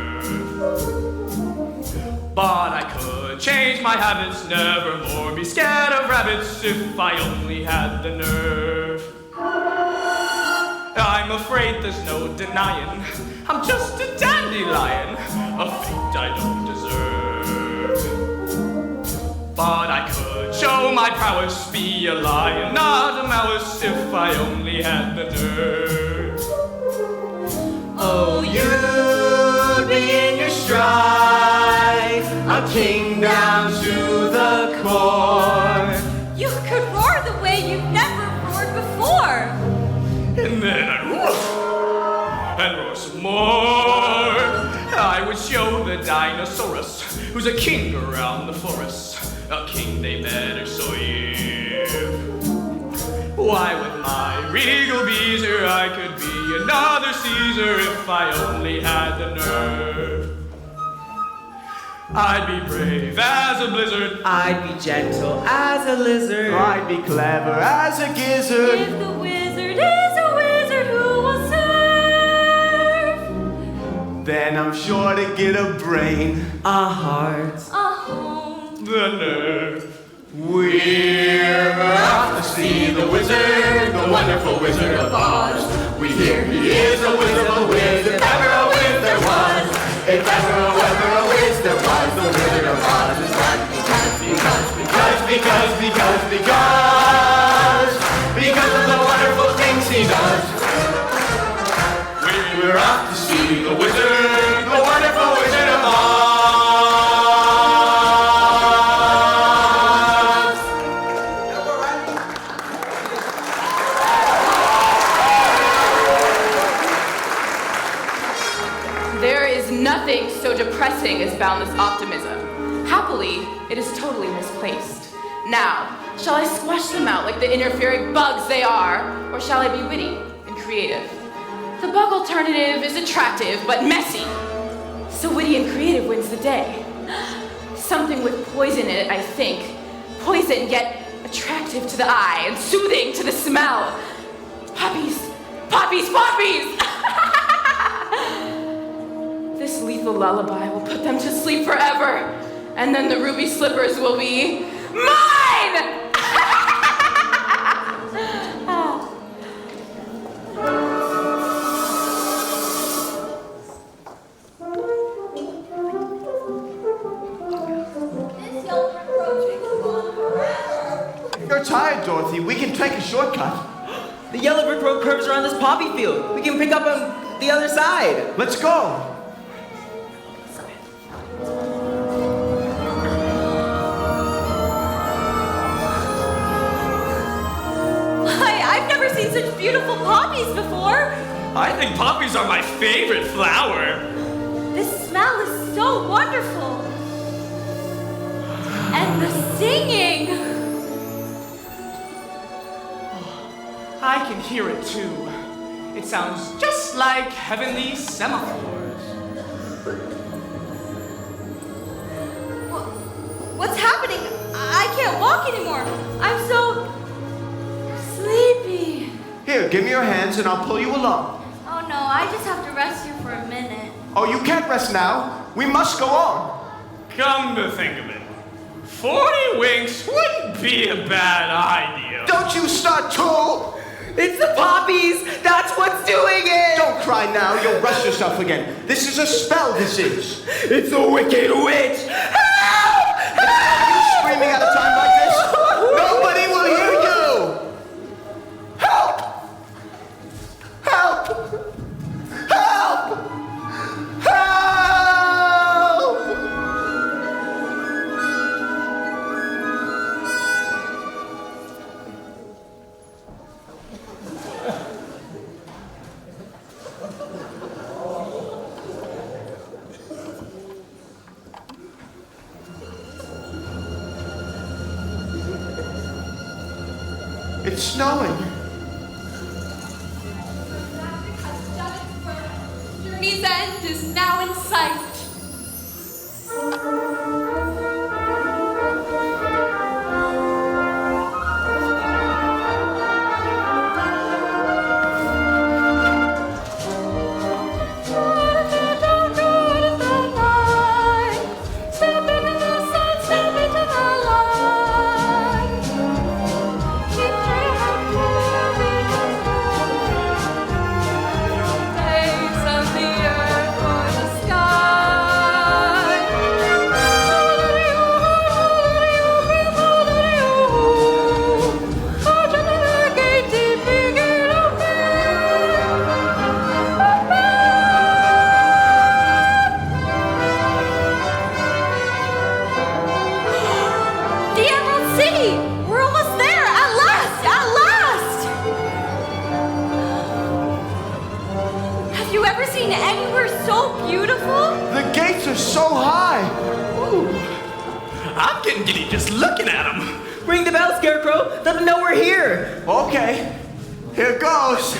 But I could change my habits, never more be scared of rabbits if I only had the nerve. I'm afraid there's no denying I'm just a dandelion, a fate I don't deserve. But I could show my prowess, be a lion, not a mouse, if I only had the nerve.
Oh, you'd be in your stride, a king down to the core.
You could roar the way you've never roared before.
And then I'd woof, and roar some more. I would show the dinosaurus, who's a king around the forest, a king they better serve. Why, with my regal beezer, I could be another Caesar if I only had the nerve. I'd be brave as a blizzard.
I'd be gentle as a lizard.
I'd be clever as a gizzard.
If the wizard is a wizard who will serve,
Then I'm sure to get a brain,
a heart,
a home.
The nerve.
We're off to see the wizard, the wonderful Wizard of Oz. We hear he is a wizard of a whiz, if ever a whiz there was. If ever a whiz there was, the Wizard of Oz is right because of the wonderful things he does. We're off to see the wizard, the wonderful Wizard of Oz.
There is nothing so depressing as boundless optimism. Happily, it is totally misplaced. Now, shall I squash them out like the interfering bugs they are, or shall I be witty and creative? The bug alternative is attractive, but messy. So witty and creative wins the day. Something with poison in it, I think. Poison, yet attractive to the eye and soothing to the smell. Puppies! Puppies! Puppies! This lethal lullaby will put them to sleep forever, and then the ruby slippers will be mine!
You're tired, Dorothy. We can take a shortcut.
The yellow brick road curves around this poppy field. We can pick up on the other side.
Let's go.
I've never seen such beautiful poppies before.
I think poppies are my favorite flower.
This smell is so wonderful. And the singing.
I can hear it too. It sounds just like heavenly semaphores.
What's happening? I can't walk anymore. I'm so sleepy.
Here, give me your hands and I'll pull you along.
Oh no, I just have to rest here for a minute.
Oh, you can't rest now. We must go on.
Come to think of it, 40 winks wouldn't be a bad idea.
Don't you start too.
It's the poppies! That's what's doing it!
Don't cry now. You'll rush yourself again. This is a spell, this is.
It's a wicked witch!
Help! Are you screaming at a time like this? Nobody will hear you! Help! Help! Help! Help! It's snowing.
Journey's end is now in sight. Days of the earth or the sky.
The Emerald City! We're almost there! At last! At last! Have you ever seen anywhere so beautiful?
The gates are so high.
Ooh, I'm getting giddy just looking at them.
Ring the bell, Scarecrow! Let them know we're here!
Okay, here goes.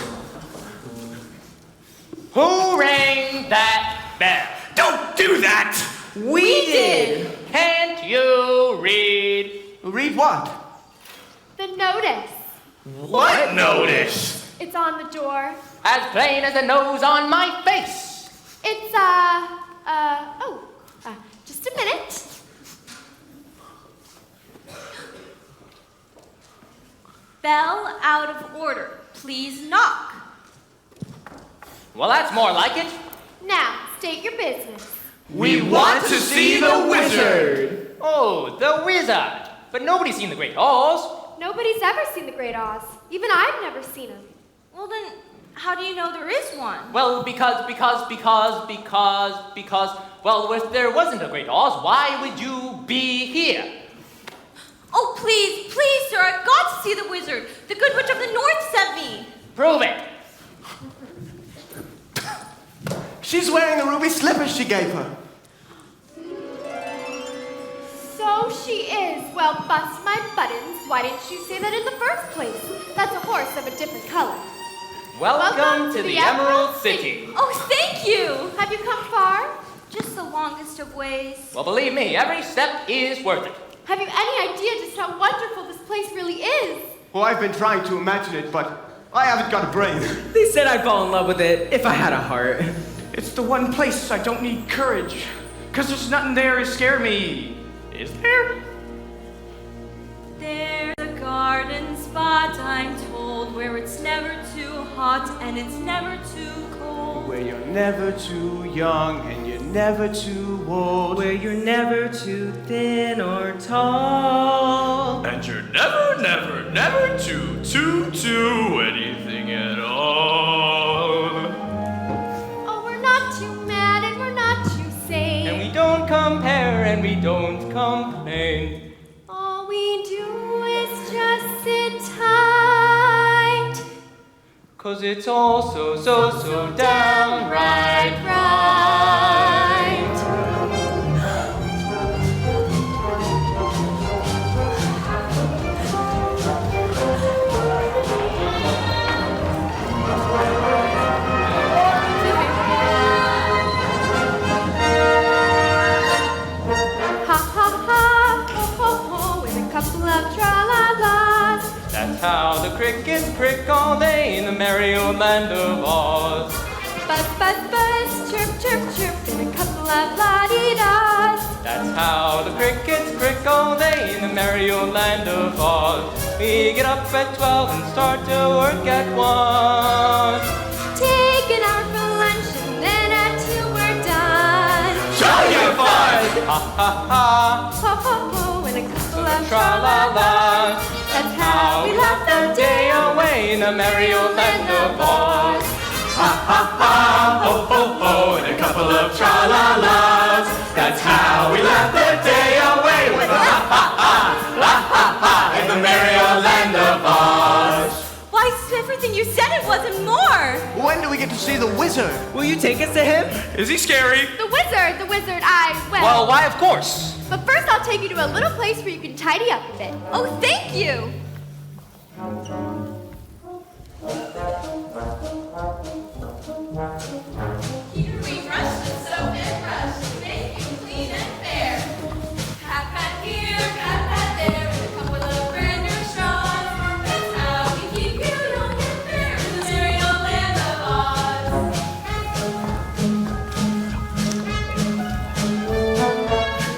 Who rang that bell?
Don't do that!
We did!
Can't you read?
Read what?
The notice.
What notice?
It's on the door.
As plain as the nose on my face.
It's, just a minute.
Bell out of order. Please knock.
Well, that's more like it.
Now, state your business.
We want to see the wizard.
Oh, the wizard. But nobody's seen the Great Oz.
Nobody's ever seen the Great Oz. Even I've never seen him.
Well then, how do you know there is one?
Well, because, well, if there wasn't a Great Oz, why would you be here?
Oh, please, please, sir, I've got to see the wizard. The Good Witch of the North sent me.
Prove it.
She's wearing the ruby slippers she gave her.
So she is. Well, bust my buttons. Why didn't you say that in the first place? That's a horse of a different color.
Welcome to the Emerald City.
Oh, thank you.
Have you come far?
Just the longest of ways.
Well, believe me, every step is worth it.
Have you any idea just how wonderful this place really is?
Well, I've been trying to imagine it, but I haven't got a brain.
They said I'd fall in love with it if I had a heart.
It's the one place I don't need courage. Cause there's nothing there to scare me. Is there?
There's a garden spot, I'm told, where it's never too hot and it's never too cold.
Where you're never too young and you're never too old.
Where you're never too thin or tall.
And you're never, never, never too anything at all.
Oh, we're not too mad and we're not too sane.
And we don't compare and we don't complain.
All we do is just sit tight.
'Cause it's all so downright
right. Ha ha ha, ho ho ho, with a couple of tra-la-las.
That's how the crickets crick all day in the merry old land of Oz.
Buzz, buzz, buzz, chirp, chirp, chirp, and a couple of la-di-das.
That's how the crickets crick all day in the merry old land of Oz. We get up at 12 and start to work at 1.
Take an hour for lunch and then at 2 we're done.
Jolly good fun! Ha ha ha!
Ho ho ho, and a couple of
Tra-la-la!
That's how we laugh
the day away in the merry old land of Oz. Ha ha ha! Ho ho ho! And a couple of tra-la-las. That's how we laugh the day away with a ha ha ha! La ha ha! In the merry old land of Oz.
Why, everything you said it wasn't more.
When do we get to see the wizard?
Will you take us to him?
Is he scary?
The wizard,
Well, why, of course.
But first I'll take you to a little place where you can tidy up a bit.
Oh, thank you.
Here we brush and soap and brush to make it clean and fair. Pat pat here, pat pat there, with a couple of brand new straws. That's how we keep you young and fair in the merry old land of Oz.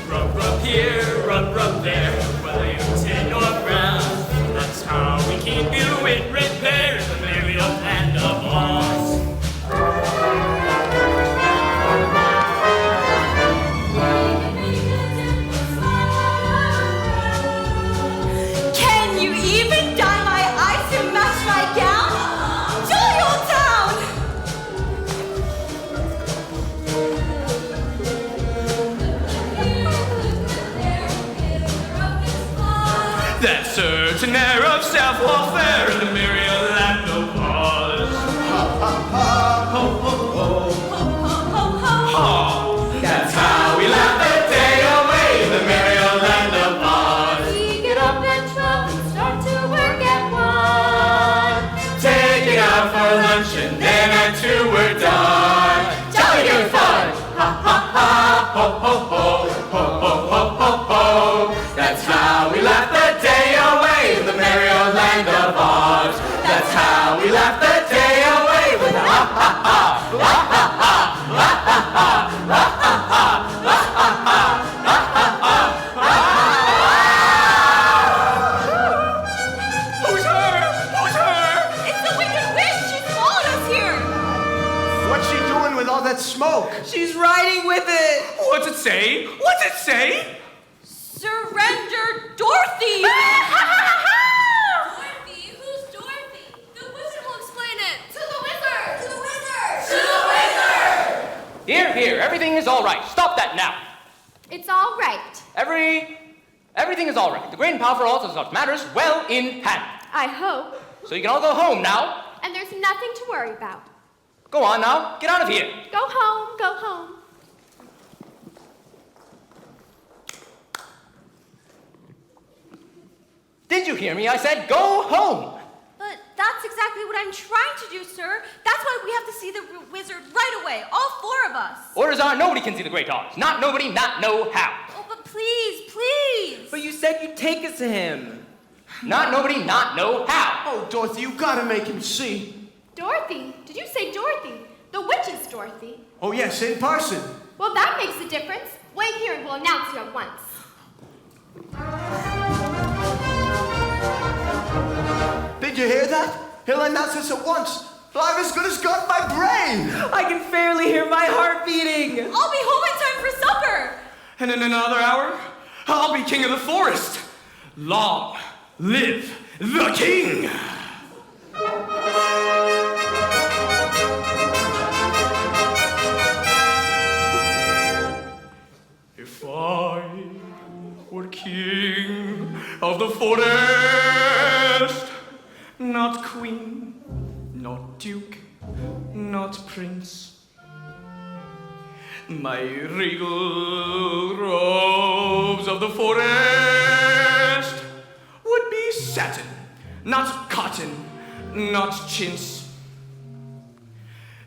Rub, rub here, rub there, whether you're tin or brown. That's how we keep you in repair in the merry old land of Oz.
Can you even dye my eyes to match my gown? Jolly old town!
That certain air of self-welfare in the merry old land of Oz. That's how we laugh the day away in the merry old land of Oz.
We get up at 12 and start to work at 1.
Taking out for lunch and then at 2 we're done. Jolly good fun! Ha ha ha! Ho ho ho! Ho ho ho ho ho! That's how we laugh the day away in the merry old land of Oz. That's how we laugh the day away with a ha ha ha! La ha ha! La ha ha! La ha ha! La ha ha! La ha ha! Who's her? Who's her?
It's the Wicked Witch! She followed us here!
What's she doing with all that smoke?
She's riding with it.
What's it say? What's it say?
Surrender, Dorothy!
Dorothy? Who's Dorothy? The wizard will explain it. To the wizard! To the wizard! To the wizard!
Here, here, everything is all right. Stop that now.
It's all right.
Everything is all right. The great and powerful Oz has got matters well in hand.
I hope.
So you can all go home now.
And there's nothing to worry about.
Go on now. Get out of here.
Go home, go home.
Did you hear me? I said go home.
But that's exactly what I'm trying to do, sir. That's why we have to see the wizard right away, all 4 of us.
Orders are nobody can see the great Oz. Not nobody, not no how.
Oh, but please, please.
But you said you'd take us to him.
Not nobody, not know how.
Oh, Dorothy, you gotta make him see.
Dorothy? Did you say Dorothy? The witch is Dorothy.
Oh, yes, in person.
Well, that makes a difference. Wait here and we'll announce you at once.
Did you hear that? He'll announce us at once. I've as good as got my brain.
I can fairly hear my heart beating.
I'll be home in time for supper.
And in another hour, I'll be king of the forest. Long live the king! If I were king of the forest, not queen, not duke, not prince, my regal robes of the forest would be satin, not cotton, not chintz.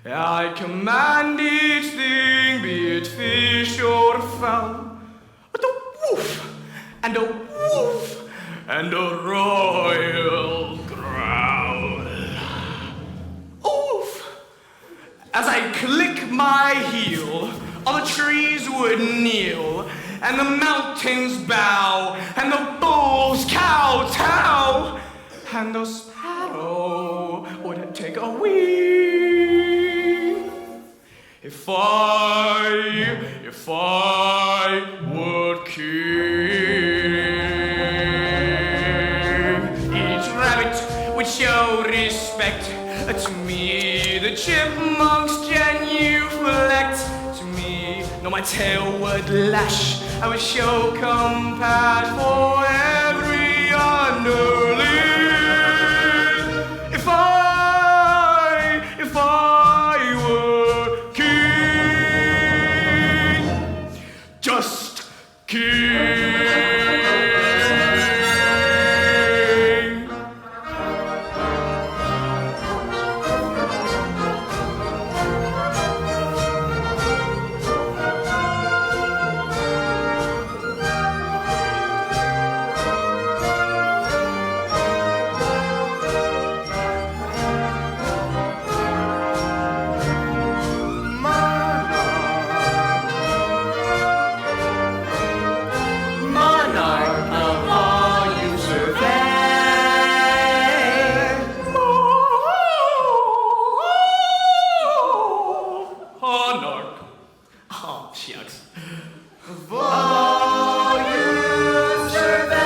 I command each thing, be it fish or fowl, but a woof, and a woof, and a royal growl. Oof! As I click my heel, all the trees would kneel, and the mountains bow, and the bulls kowtow, and the sparrow would take a wee. If I were king, each rabbit would show respect to me, the chipmunks genuflect to me. No, my tail would lash, I would show compassion for every underling. If I were king, just king.
Monarch of all you survey.
Monarch. Oh, shucks.
Of all you survey.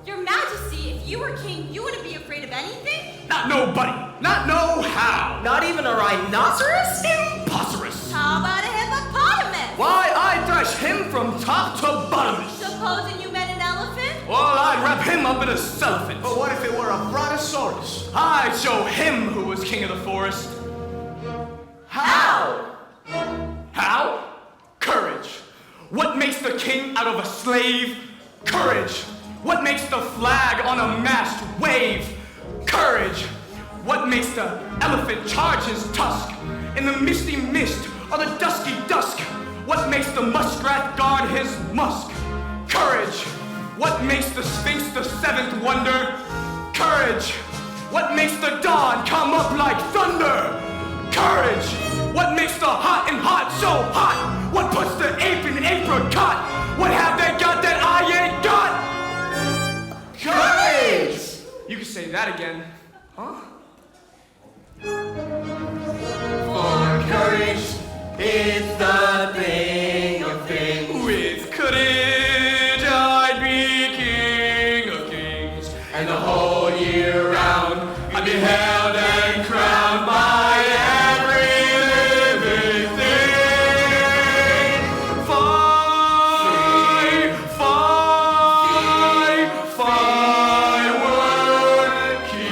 Your Majesty, if you were king, you wouldn't be afraid of anything?
Not nobody. Not know how.
Not even a rhinoceros?
Impossible.
How about a hippopotamus?
Why, I'd thrash him from top to bottom.
Supposing you met an elephant?
Well, I'd wrap him up in a cellophane.
But what if it were a brontosaurus?
I'd show him who was king of the forest.
How?
How? Courage. What makes the king out of a slave? Courage. What makes the flag on a mast wave? Courage. What makes the elephant charge his tusk in the misty mist or the dusky dusk? What makes the muskrat guard his musk? Courage. What makes the sphinx the seventh wonder? Courage. What makes the dawn come up like thunder? Courage. What makes the hot and hot so hot? What puts the ape in apricot? What have they got that I ain't got? Courage! You can say that again. Huh?
For courage is the thing of things.
With courage I'd be king of kings,
And the whole year round I'd be held and crowned by every living thing.
Fight, fight, fight, word king.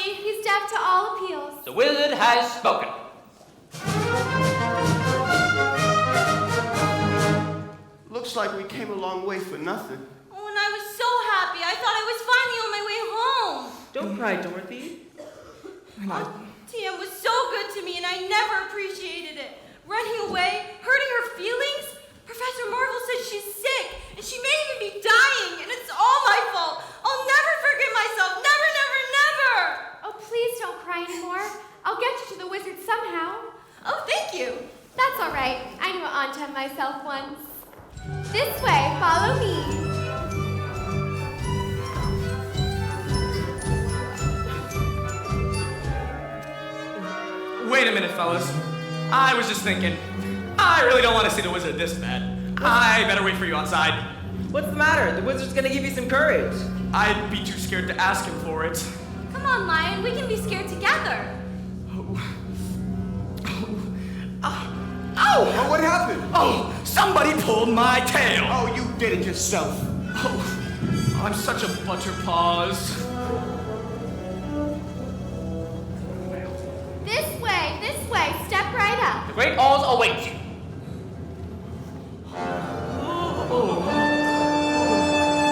Dorothy.
He's deaf to all appeals.
The wizard has spoken.
Looks like we came a long way for nothing.
Oh, and I was so happy. I thought I was finally on my way home.
Don't cry, Dorothy.
Tm was so good to me, and I never appreciated it. Running away, hurting her feelings. Professor Marvel says she's sick, and she may even be dying, and it's all my fault. I'll never forgive myself. Never, never, never.
Oh, please don't cry anymore. I'll get you to the wizard somehow.
Oh, thank you.
That's all right. I knew Aunt Em myself once. This way, follow me.
Wait a minute, fellas. I was just thinking, I really don't want to see the wizard this bad. I better wait for you outside.
What's the matter? The wizard's gonna give you some courage.
I'd be too scared to ask him for it.
Come on, Lion. We can be scared together.
Oh, what happened?
Oh, somebody pulled my tail.
Oh, you did it yourself.
Oh, I'm such a butterpaws.
This way. Step right up.
The great halls await you.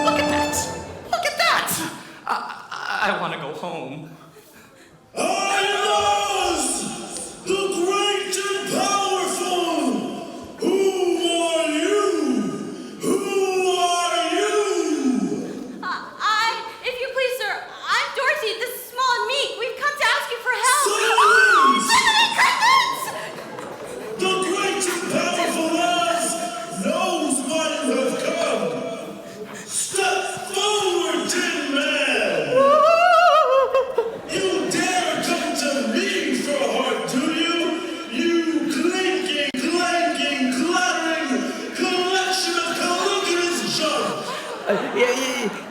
Look at that! Look at that! I want to go home.
I was the great and powerful. Who are you? Who are you?
If you please, sir, I'm Dorothy. This is Small and Meek. We've come to ask you for help.
Silence!
Crickets!
The great and powerful Oz knows why you have come. Step forward, Tin Man. You dare come to me for a heart, do you? You clinking, clanking, clattering collection of Caligula's junk.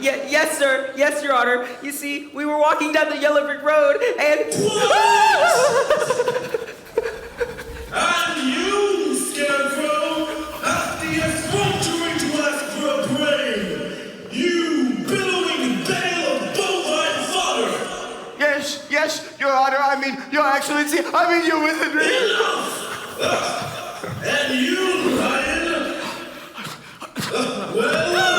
Yes, sir. Yes, Your Honor. You see, we were walking down the yellow brick road, and...
And you, Scarecrow, have the effrontery to ask for a brain. You billowing bale of bovine fodder.
Yes, Your Honor. I mean, Your Excellency. I mean, Your Wizardry.
And you, Lion. Well...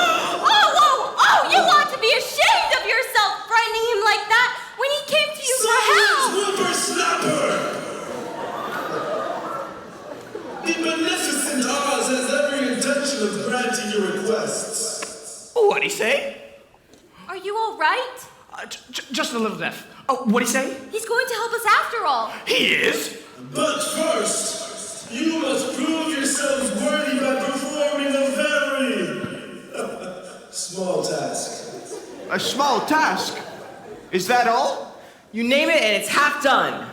Oh, you ought to be ashamed of yourself frightening him like that when he came to you for help.
Whippersnapper! The beneficent Oz has every intention of granting your requests.
What'd he say?
Are you all right?
Just a little deaf. Oh, what'd he say?
He's going to help us after all.
He is?
But first, you must prove yourselves worthy by performing a very small task.
A small task? Is that all?
You name it, and it's half done.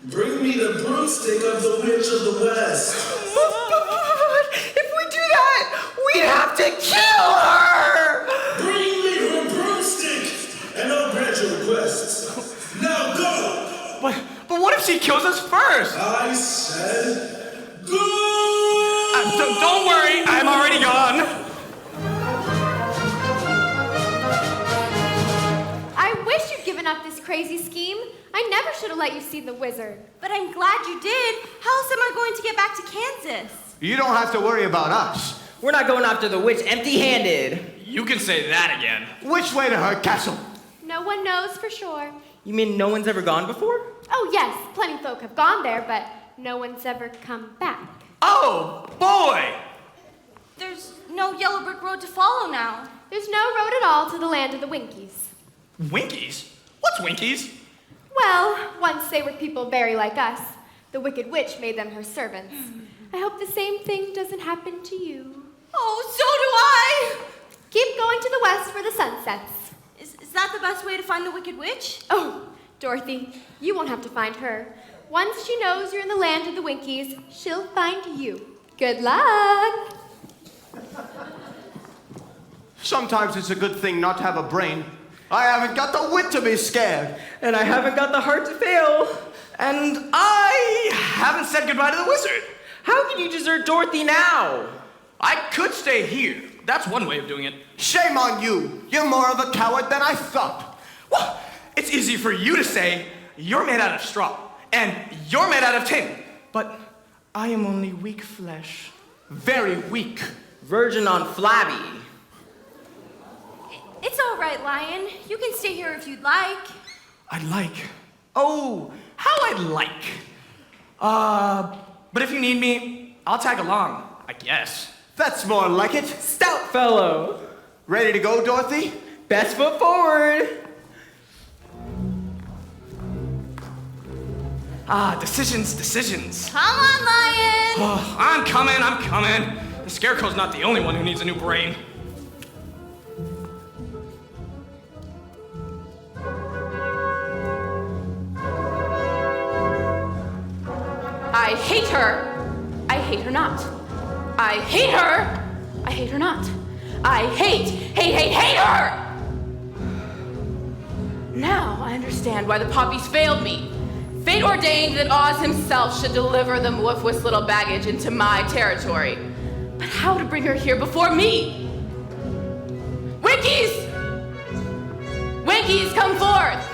Bring me the broomstick of the Witch of the West.
If we do that, we'd have to kill her!
Bring me her broomstick, and I'll grant your requests. Now go!
But what if she kills us first?
I said go!
Don't worry, I'm already gone.
I wish you'd given up this crazy scheme. I never should have let you see the wizard.
But I'm glad you did. How else am I going to get back to Kansas?
You don't have to worry about us.
We're not going after the witch empty-handed.
You can say that again.
Which way to her castle?
No one knows for sure.
You mean no one's ever gone before?
Oh, yes, plenty folk have gone there, but no one's ever come back.
Oh, boy!
There's no yellow brick road to follow now.
There's no road at all to the land of the Winkies.
Winkies? What's Winkies?
Well, once they were people very like us. The Wicked Witch made them her servants. I hope the same thing doesn't happen to you.
Oh, so do I!
Keep going to the west where the sun sets.
Is that the best way to find the Wicked Witch?
Oh, Dorothy, you won't have to find her. Once she knows you're in the land of the Winkies, she'll find you. Good luck!
Sometimes it's a good thing not to have a brain. I haven't got the wit to be scared.
And I haven't got the heart to fail.
And I haven't said goodbye to the wizard.
How can you desert Dorothy now?
I could stay here. That's one way of doing it.
Shame on you. You're more of a coward than I thought.
Well,
It's easy for you to say you're made out of straw and you're made out of tin. But I am only weak flesh. Very weak.
Virgin on flabby.
It's all right, Lion. You can stay here if you'd like.
I'd like. Oh, how I'd like. But if you need me, I'll tag along, I guess.
That's more like it.
Stout fellow.
Ready to go, Dorothy?
Best foot forward.
Decisions.
Come on, Lion.
Oh, I'm coming. The Scarecrow's not the only one who needs a new brain.
I hate her. I hate her not. I hate her. I hate her not. I hate her! Now I understand why the poppies failed me. Fate ordained that Oz himself should deliver the Woofwist little baggage into my territory. But how to bring her here before me? Winkies! Winkies, come forth!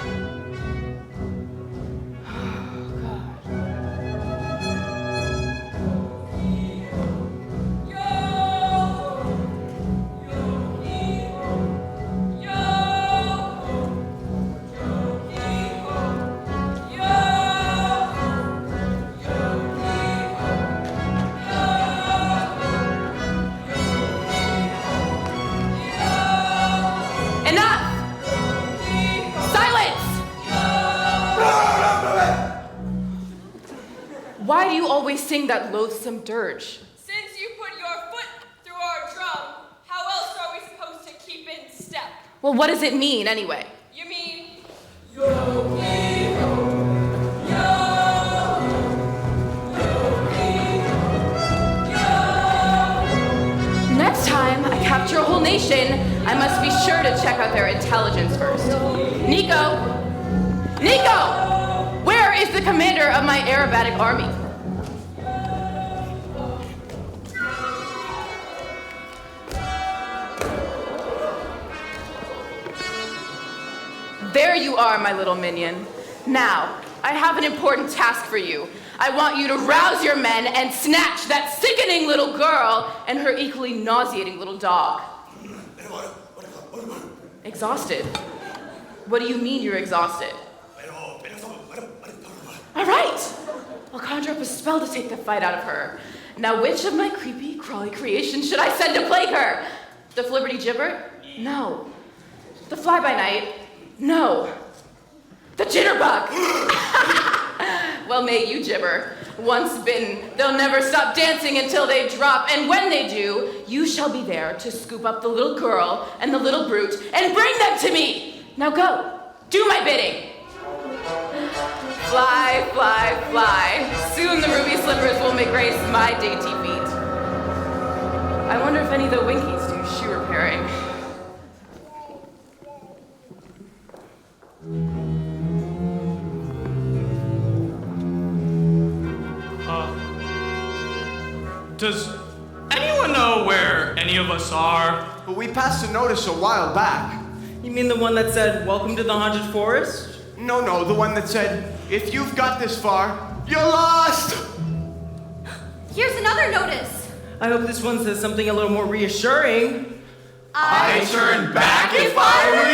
Why do you always sing that loathsome dirge?
Since you put your foot through our drum, how else are we supposed to keep in step?
Well, what does it mean anyway?
You mean
next time I capture a whole nation, I must be sure to check out their intelligence first. Nico! Where is the commander of my aerobatic army? There you are, my little minion. Now, I have an important task for you. I want you to rouse your men and snatch that sickening little girl and her equally nauseating little dog. Exhausted? What do you mean you're exhausted? All right. I'll conjure up a spell to take the fight out of her. Now, which of my creepy, crawly creations should I send to plague her? The Flibberty Gibbert? No. The Fly-by-Night? No. The Jitterbug! Well, may you gibber. Once bitten, they'll never stop dancing until they drop, and when they do, you shall be there to scoop up the little girl and the little brute and bring them to me! Now go, do my bidding! Fly, fly, fly. Soon the ruby slippers will make grace my dainty feet. I wonder if any of the Winkies do shoe repairing.
Does anyone know where any of us are?
But we passed a notice a while back.
You mean the one that said, "Welcome to the Haunted Forest"?
No, the one that said, "If you've got this far, you're lost!"
Here's another notice.
I hope this one says something a little more reassuring.
I turn back if I were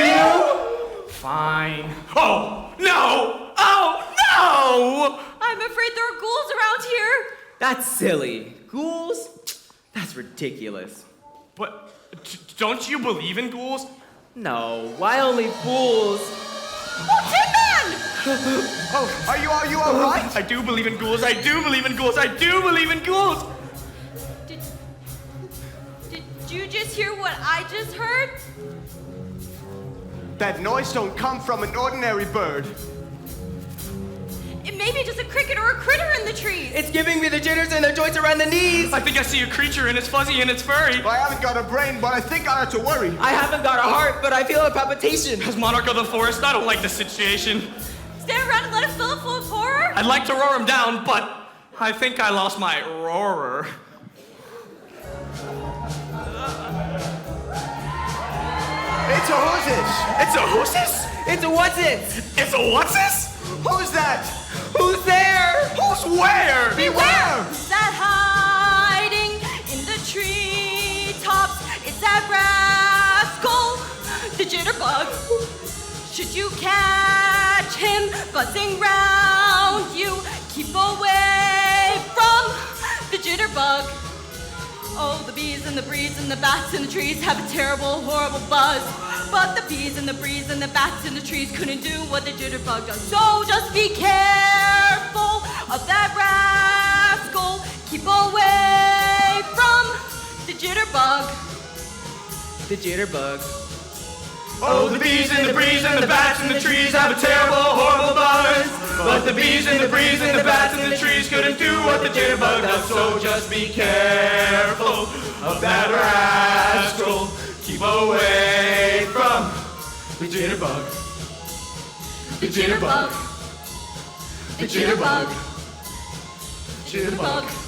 you?
Fine. Oh, no! Oh, no!
I'm afraid there are ghouls around here.
That's silly. Ghouls? That's ridiculous.
But don't you believe in ghouls?
No, why only fools?
Oh, Tin Man!
Oh, are you all right?
I do believe in ghouls. Did
you just hear what I just heard?
That noise don't come from an ordinary bird.
It may be just a cricket or a critter in the trees.
It's giving me the jitters and the joints around the knees.
I think I see a creature and it's fuzzy and it's furry.
I haven't got a brain, but I think I ought to worry.
I haven't got a heart, but I feel a palpitation.
As monarch of the forest, I don't like the situation.
Stand around and let it fill it full of horror?
I'd like to roar him down, but I think I lost my roarer.
It's a who's-this?
It's a who's-this?
It's a what's it?
It's a what's-this?
Who's that?
Who's there?
Who's where?
Beware!
Who's that hiding in the treetops? It's that rascal, the jitterbug. Should you catch him buzzing round you, keep away from the jitterbug. Oh, the bees and the breeze and the bats in the trees have a terrible, horrible buzz. But the bees and the breeze and the bats in the trees couldn't do what the jitterbug does. So just be careful of that rascal. Keep away from the jitterbug.
The jitterbug.
Oh, the bees and the breeze and the bats in the trees have a terrible, horrible buzz. But the bees and the breeze and the bats in the trees couldn't do what the jitterbug does. So just be careful of that rascal. Keep away from the jitterbug. The jitterbug. The jitterbug. Jitterbug.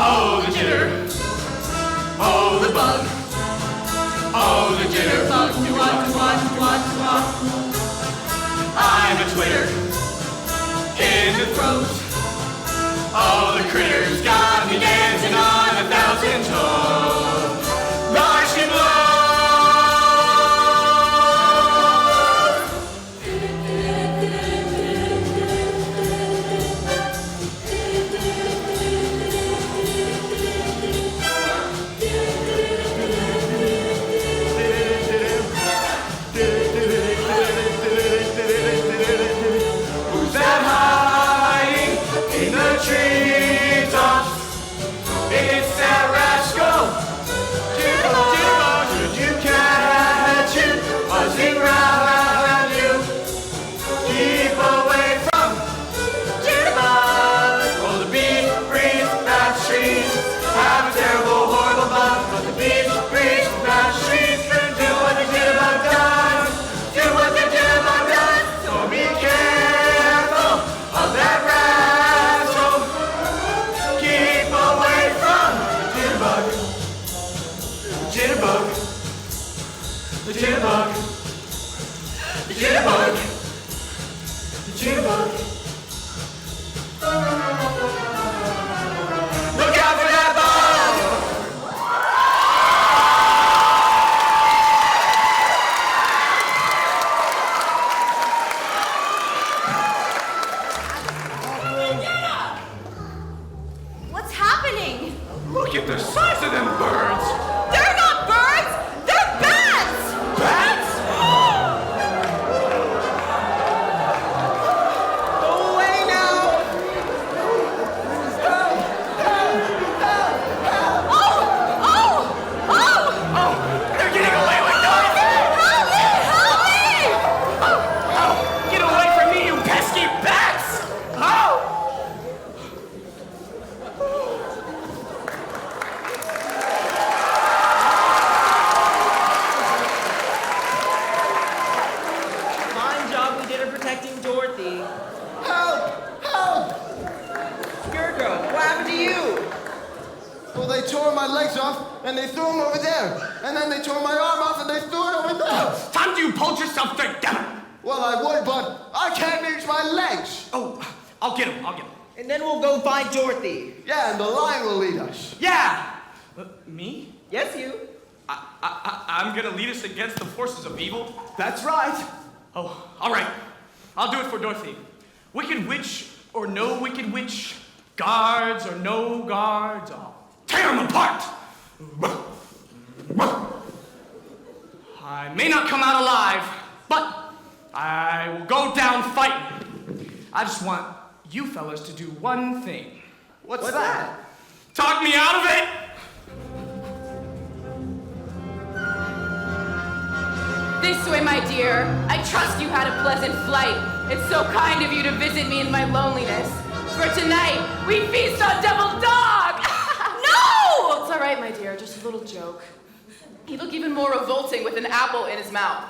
Oh, the jitter. Oh, the bug. Oh, the jitterbug. I'm a twitter in the throat. All the critters got me dancing on 1,000 toes. Rushing blows. Who's that hiding in the treetops? It's that rascal. Jitterbug, should you catch him buzzing round you? Keep away from jitterbug. Oh, the bees, breeze, bats, trees have a terrible, horrible buzz. But the bees, breeze, bats, trees couldn't do what the jitterbug does. Do what the jitterbug does. So be careful of that rascal. Keep away from the jitterbug. The jitterbug. The jitterbug. The jitterbug. The jitterbug. Look out for that bug!
What's happening?
Look at the size of them birds.
They're not birds! They're bats!
Bats?
Go away now.
Well, they tore my legs off and they threw them over there. And then they tore my arm off and they threw it over there.
Time you pulled yourself together.
Well, I would, but I can't reach my legs.
Oh, I'll get him.
And then we'll go find Dorothy.
Yeah, and the lion will lead us.
Yeah. Me?
Yes, you.
I'm gonna lead us against the forces of evil?
That's right.
Oh, all right. I'll do it for Dorothy. Wicked witch or no wicked witch, guards or no guards, I'll tear them apart. I may not come out alive, but I will go down fighting. I just want you fellas to do one thing.
What's that?
Talk me out of it!
This way, my dear. I trust you had a pleasant flight. It's so kind of you to visit me in my loneliness. For tonight, we feast on deviled dog! No! It's all right, my dear. Just a little joke. He'd look even more revolting with an apple in his mouth.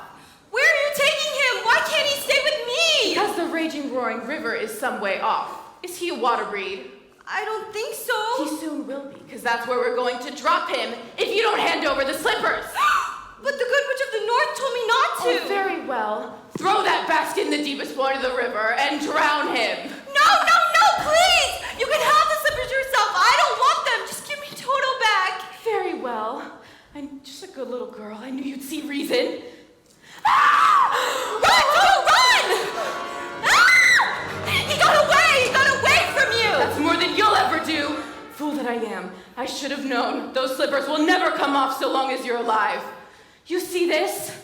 Where are you taking him? Why can't he stay with me?
Because the raging, roaring river is some way off. Is he a water breed?
I don't think so.
He soon will be, because that's where we're going to drop him if you don't hand over the slippers.
But the Good Witch of the North told me not to.
Oh, very well. Throw that basket in the deepest point of the river and drown him.
No, please! You can have the slippers yourself. I don't want them. Just give me Toto back.
Very well. I'm just a good little girl. I knew you'd see reason. Ah!
Run, Toto, run! Ah! He got away from you!
That's more than you'll ever do. Fool that I am. I should have known. Those slippers will never come off so long as you're alive. You see this?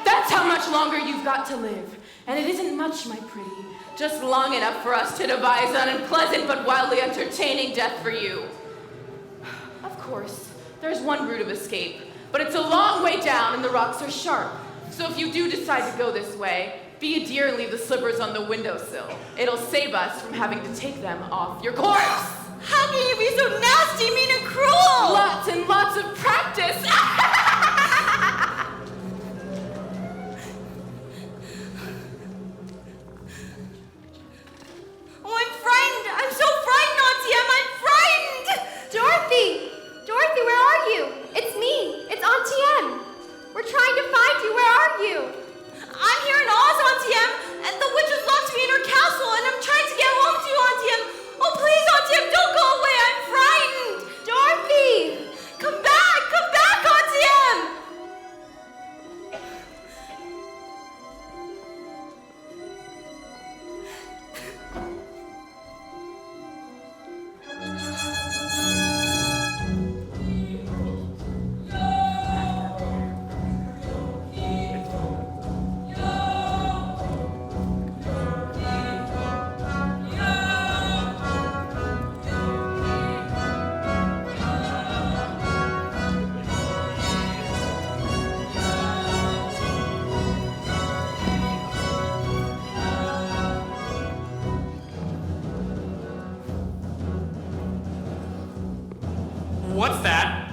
That's how much longer you've got to live. And it isn't much, my pretty. Just long enough for us to devise an unpleasant but wildly entertaining death for you. Of course, there's one route of escape, but it's a long way down and the rocks are sharp. So if you do decide to go this way, be a dear and leave the slippers on the windowsill. It'll save us from having to take them off your corpse.
How can you be so nasty, mean, and cruel?
Lots and lots of practice.
Oh, I'm frightened. I'm so frightened, Auntie Em. I'm frightened.
Dorothy, where are you? It's me. It's Auntie Em. We're trying to find you. Where are you?
I'm here in Oz, Auntie Em, and the witch has locked me in her castle, and I'm trying to get home to you, Auntie Em. Oh, please, Auntie Em, don't go away. I'm frightened.
Dorothy!
Come back, Auntie Em.
What's that?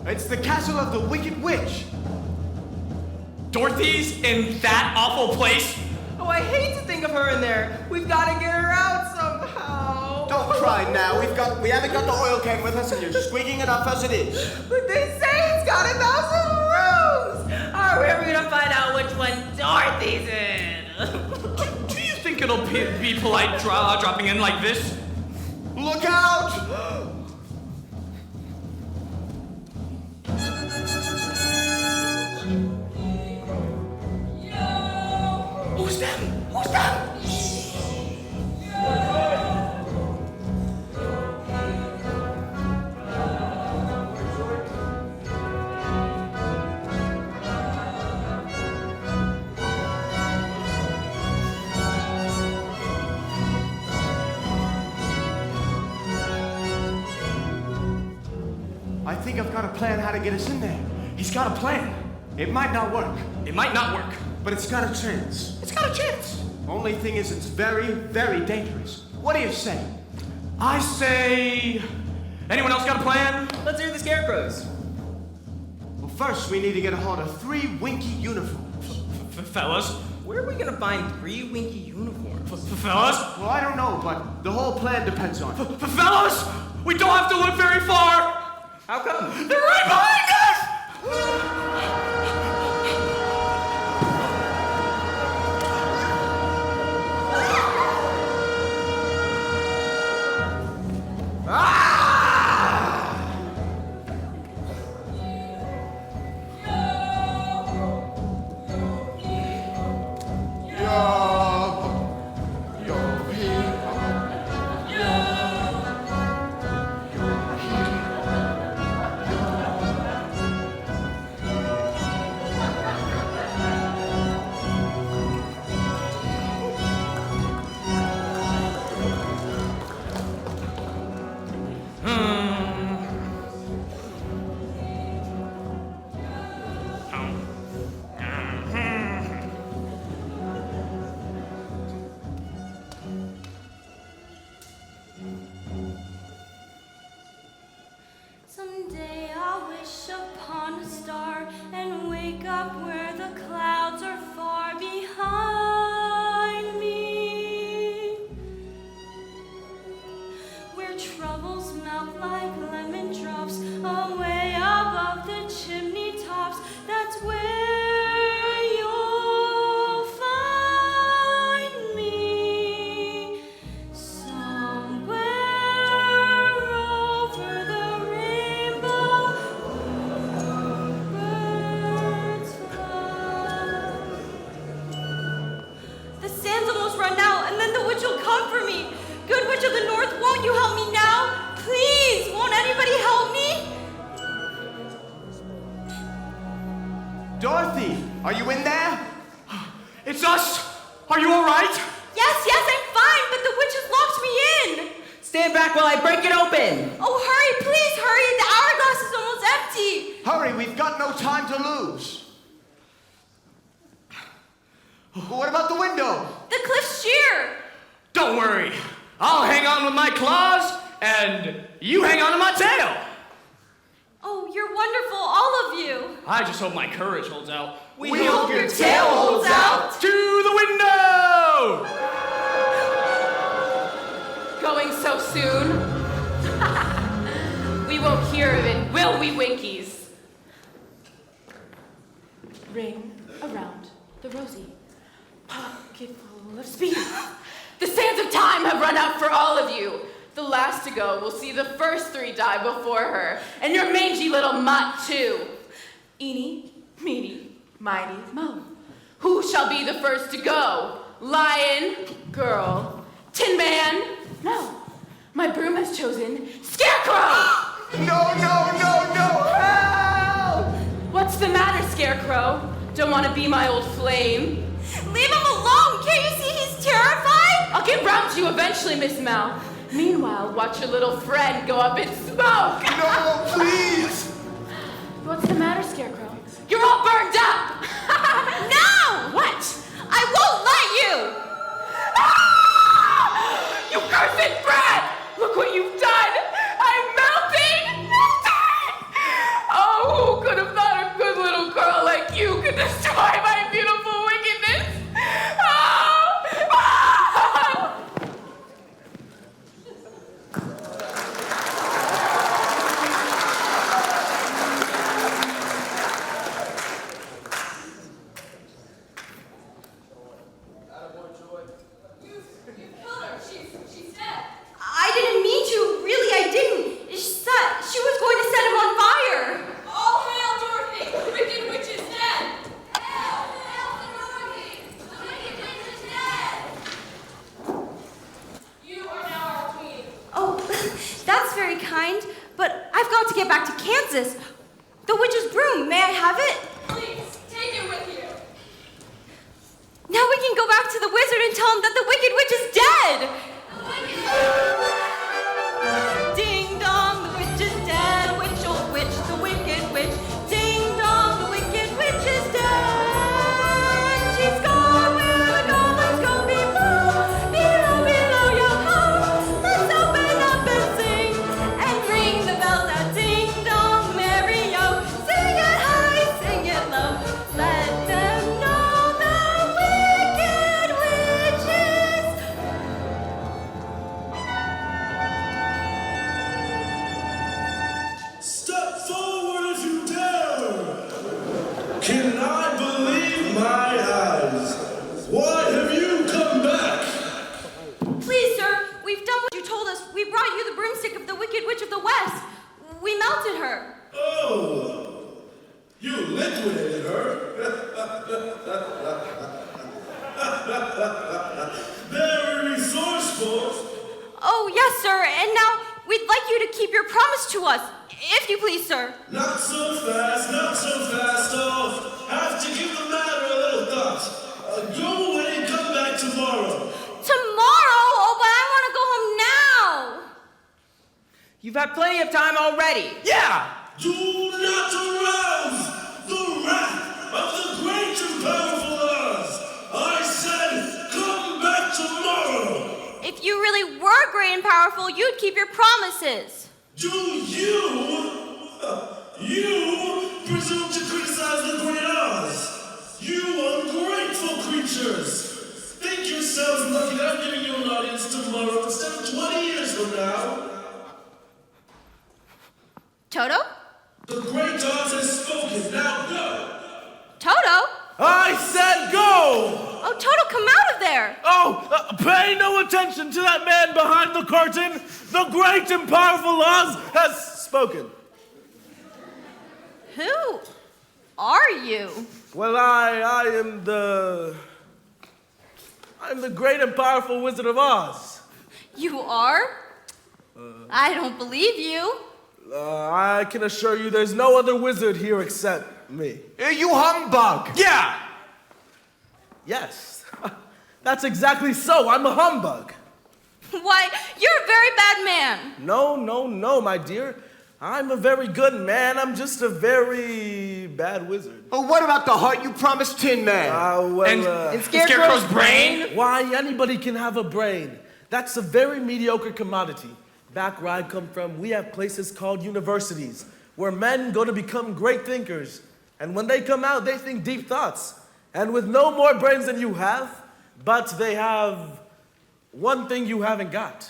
It's the castle of the Wicked Witch.
Dorothy's in that awful place?
Oh, I hate to think of her in there. We've got to get her out somehow.
Don't cry now. We haven't got the oil can with us, and you're squeaking it up as it is.
But they say it's got 1,000 rooms. Are we ever gonna find out which one Dorothy's in?
Do you think it'll be polite dropping in like this?
Look out!
Who's them? Who's them?
I think I've got a plan how to get us in there.
He's got a plan.
It might not work,
It might not work.
but it's got a chance.
It's got a chance.
Only thing is, it's very, very dangerous. What do you say?
I say... Anyone else got a plan?
Let's hear the scarecrows.
Well, first we need to get a hold of 3 Winky uniforms.
Fellas?
Where are we gonna find 3 Winky uniforms?
Fellas?
Well, I don't know, but the whole plan depends on it.
Fellas? We don't have to look very far.
How come?
They're right behind us!
Someday I'll wish upon a star and wake up where the clouds are far behind me, where troubles melt like lemon drops away above the chimney tops. That's where you'll find me, somewhere over the rainbow, birds fly. The sand's almost run out, and then the witch will come for me. Good witch of the north, won't you help me now? Please, won't anybody help me?
Dorothy, are you in there?
It's us! Are you alright?
Yes, I'm fine, but the witch has locked me in.
Stand back while I break it open.
Oh, hurry, please hurry. The hourglass is almost empty.
Hurry, we've got no time to lose. What about the window?
The cliff's sheer.
Don't worry. I'll hang on with my claws, and you hang on to my tail.
Oh, you're wonderful, all of you.
I just hope my courage holds out.
We hope your tail holds out.
To the window!
Going so soon? We won't hear of it, will we, Winkies? Ring around the rosy, pocket full of speed. The sands of time have run out for all of you. The last to go will see the first three die before her, and your mangy little mutt, too. Eeny, meeny, miny, mo. Who shall be the first to go? Lion, girl, Tin Man? No. My broom has chosen Scarecrow!
No! Help!
What's the matter, Scarecrow? Don't want to be my old flame?
Leave him alone. Can't you see he's terrified?
I'll get round to you eventually, Miss Mal. Meanwhile, watch your little friend go up in smoke.
No, please!
What's the matter, Scarecrow? You're all burned up!
No!
What?
I won't let you.
You cursed brat! Look what you've done! I'm melting! Oh, who could have thought a good little girl like you could destroy my beautiful wickedness?
She's dead.
I didn't mean to. Really, I didn't. She was going to set him on fire.
All hail Dorothy! The wicked witch is dead! Hail to Dorothy! The wicked witch is dead! You are now our queen.
Oh, that's very kind, but I've got to get back to Kansas. The witch's broom, may I have it?
Please, take it with you.
Now we can go back to the wizard and tell him that the wicked witch is dead.
The wicked
Ding dong, the witch is dead. Witch, old witch, the wicked witch. Ding dong, the wicked witch is dead. She's gone where the goblins go below. Below, yo ho. Let's open up and sing and ring the bells out. Ding dong, merry yo. Sing it high, sing it low. Let them know the wicked witch is
Oh, you liquidated her. Very resourceful.
Oh, yes, sir. And now we'd like you to keep your promise to us, if you please, sir.
Not so fast, not so fast. I'll have to give the matter a little thought. Go away and come back tomorrow.
Tomorrow? Oh, but I want to go home now.
You've had plenty of time already.
Yeah!
Do not arouse the wrath of the great and powerful Oz. I said, come back tomorrow.
If you really were great and powerful, you'd keep your promises.
Do you? You presume to criticize the great Oz? You ungrateful creatures! Think yourselves lucky that I'm giving you an audience tomorrow instead of 20 years from now.
Toto?
The great Oz has spoken. Now go!
Toto?
I said go!
Oh, Toto, come out of there!
Oh, pay no attention to that man behind the curtain. The great and powerful Oz has spoken.
Who are you?
Well, I'm the great and powerful Wizard of Oz.
You are? I don't believe you.
I can assure you there's no other wizard here except me.
You humbug!
Yeah!
Yes, that's exactly so. I'm a humbug.
Why, you're a very bad man.
No, my dear. I'm a very good man. I'm just a very bad wizard.
Oh, what about the heart you promised Tin Man?
And Scarecrow's brain?
Why, anybody can have a brain. That's a very mediocre commodity. Back where I come from, we have places called universities, where men go to become great thinkers. And when they come out, they think deep thoughts. And with no more brains than you have, but they have one thing you haven't got.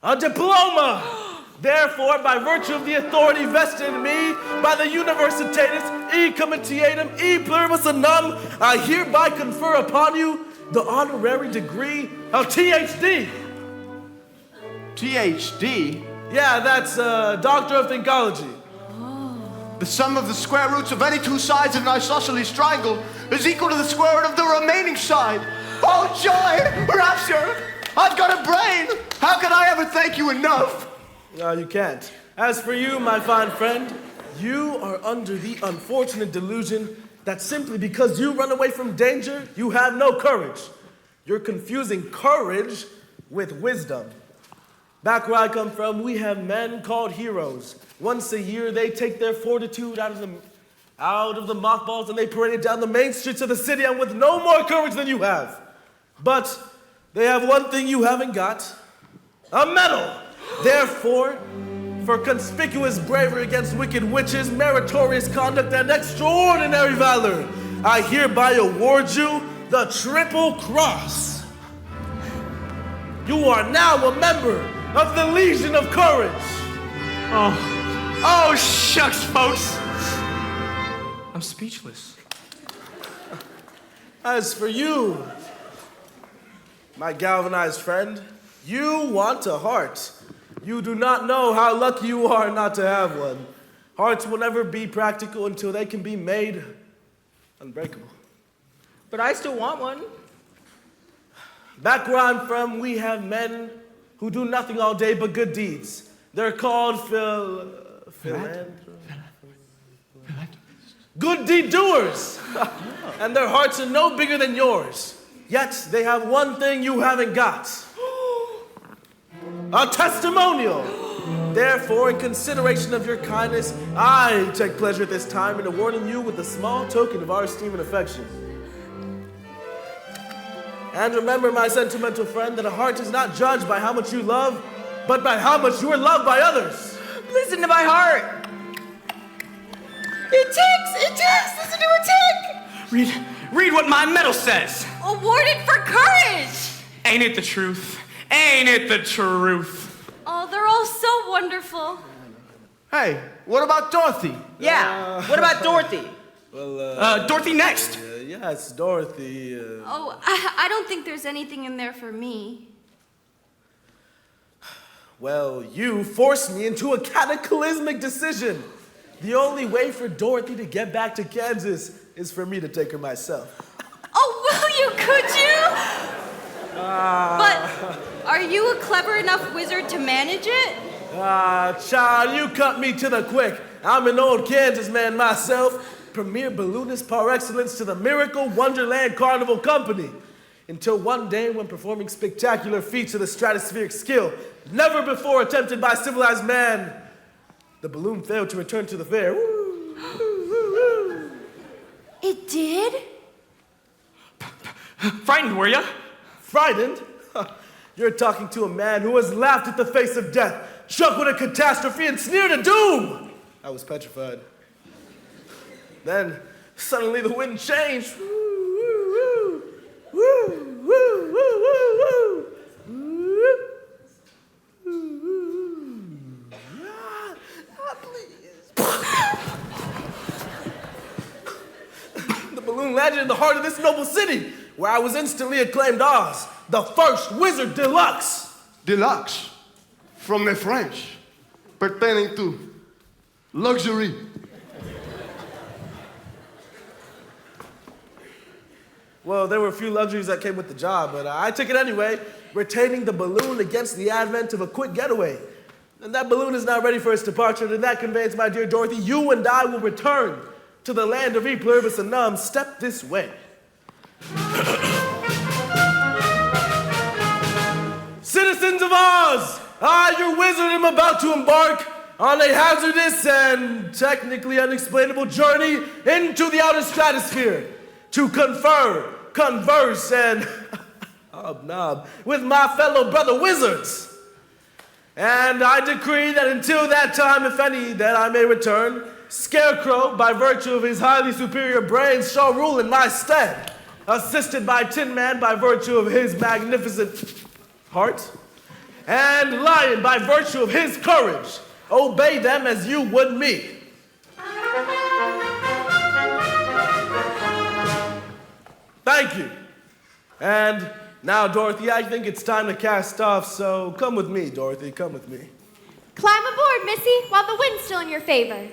A diploma! Therefore, by virtue of the authority vested in me by the Universitatis e Comitiatum e Pluribus Unum, I hereby confer upon you the honorary degree of THD.
THD?
Yeah, that's Doctor of Thinkology.
The sum of the square roots of any two sides of an isosceles triangle is equal to the square root of the remaining side. Oh, joy! Rapture! I've got a brain! How can I ever thank you enough?
No, you can't. As for you, my fine friend, you are under the unfortunate delusion that simply because you run away from danger, you have no courage. You're confusing courage with wisdom. Back where I come from, we have men called heroes. Once a year, they take their fortitude out of the mothballs and they parade it down the main streets of the city and with no more courage than you have. But they have one thing you haven't got, a medal. Therefore, for conspicuous bravery against wicked witches, meritorious conduct, and extraordinary valor, I hereby award you the Triple Cross. You are now a member of the Legion of Courage.
Oh, shucks, folks. I'm speechless.
As for you, my galvanized friend, you want a heart. You do not know how lucky you are not to have one. Hearts will never be practical until they can be made unbreakable.
But I still want one.
Back where I'm from, we have men who do nothing all day but good deeds. They're called good deed doers. And their hearts are no bigger than yours. Yet they have one thing you haven't got. A testimonial. Therefore, in consideration of your kindness, I take pleasure at this time in awarding you with a small token of our esteem and affection. And remember, my sentimental friend, that a heart is not judged by how much you love, but by how much you are loved by others.
Listen to my heart. It ticks, listen to it tick.
Read what my medal says.
Awarded for courage.
Ain't it the truth? Ain't it the truth?
Oh, they're all so wonderful.
Hey, what about Dorothy?
Yeah, what about Dorothy?
Well,
Dorothy next.
Yes, Dorothy.
Oh, I don't think there's anything in there for me.
Well, you forced me into a cataclysmic decision. The only way for Dorothy to get back to Kansas is for me to take her myself.
Oh, will you? Could you? But are you a clever enough wizard to manage it?
Child, you cut me to the quick. I'm an old Kansas man myself, premier balloonist par excellence to the Miracle Wonderland Carnival Company. Until one day when performing spectacular feats of the stratospheric skill never before attempted by civilized man, the balloon failed to return to the fair. Woo, woo, woo, woo.
It did?
Frightened, were ya?
Frightened? You're talking to a man who has laughed at the face of death, chuckled at catastrophe, and sneered at doom. I was petrified. Then, suddenly the wind changed. Woo, woo, woo, woo, woo, woo, woo, woo. Woo, woo. The balloon landed in the heart of this noble city, where I was instantly acclaimed Oz, the first wizard deluxe.
Deluxe, from the French, pertaining to luxury.
Well, there were a few luxuries that came with the job, but I took it anyway, retaining the balloon against the advent of a quick getaway. And that balloon is now ready for its departure, and in that conveyance, my dear Dorothy, you and I will return to the land of E Pluribus Unum. Step this way. Citizens of Oz, I, your wizard, am about to embark on a hazardous and technically unexplainable journey into the outer stratosphere to confer, converse, and hobnob with my fellow brother wizards. And I decree that until that time, if any, that I may return, Scarecrow, by virtue of his highly superior brains, shall rule in my stead, assisted by Tin Man by virtue of his magnificent heart, and Lion by virtue of his courage. Obey them as you would me. Thank you. And now, Dorothy, I think it's time to cast off, so come with me, Dorothy, come with me.
Climb aboard, Missy, while the wind's still in your favor.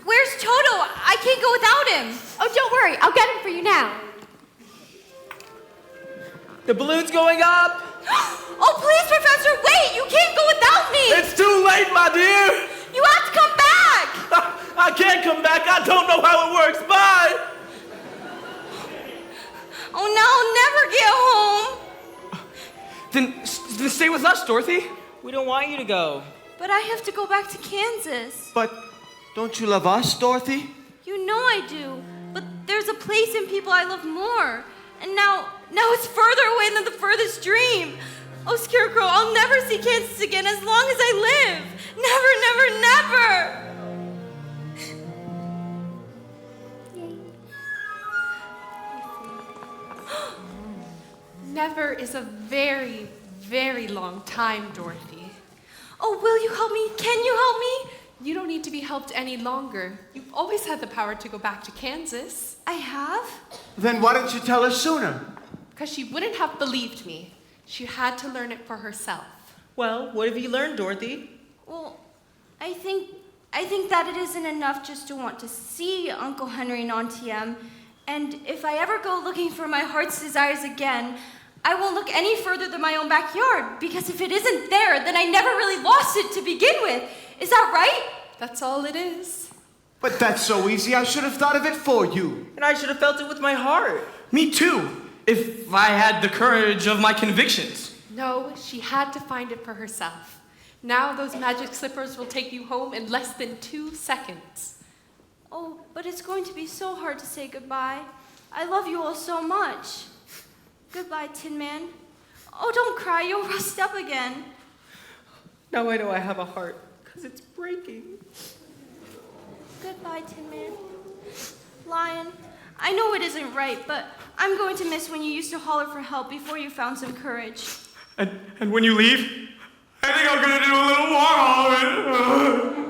Where's Toto? I can't go without him.
Oh, don't worry, I'll get him for you now.
The balloon's going up.
Oh, please, Professor, wait! You can't go without me!
It's too late, my dear!
You have to come back!
I can't come back. I don't know how it works. Bye!
Oh, now I'll never get home.
Then stay with us, Dorothy.
We don't want you to go.
But I have to go back to Kansas.
But don't you love us, Dorothy?
You know I do. But there's a place and people I love more. And now it's further away than the furthest dream. Oh, Scarecrow, I'll never see Kansas again as long as I live. Never, never, never!
Never is a very, very long time, Dorothy.
Oh, will you help me? Can you help me?
You don't need to be helped any longer. You've always had the power to go back to Kansas.
I have?
Then why didn't you tell us sooner?
Because she wouldn't have believed me. She had to learn it for herself.
Well, what have you learned, Dorothy?
Well, I think that it isn't enough just to want to see Uncle Henry and Auntie Em. And if I ever go looking for my heart's desires again, I won't look any further than my own backyard, because if it isn't there, then I never really lost it to begin with. Is that right?
That's all it is.
But that's so easy. I should have thought of it for you.
And I should have felt it with my heart.
Me too, if I had the courage of my convictions.
No, she had to find it for herself. Now those magic slippers will take you home in less than 2 seconds.
Oh, but it's going to be so hard to say goodbye. I love you all so much. Goodbye, Tin Man. Oh, don't cry, you'll rust up again.
Now I know I have a heart, because it's breaking.
Goodbye, Tin Man. Lion, I know it isn't right, but I'm going to miss when you used to holler for help before you found some courage.
And when you leave, I think I'm gonna do a little more hollering.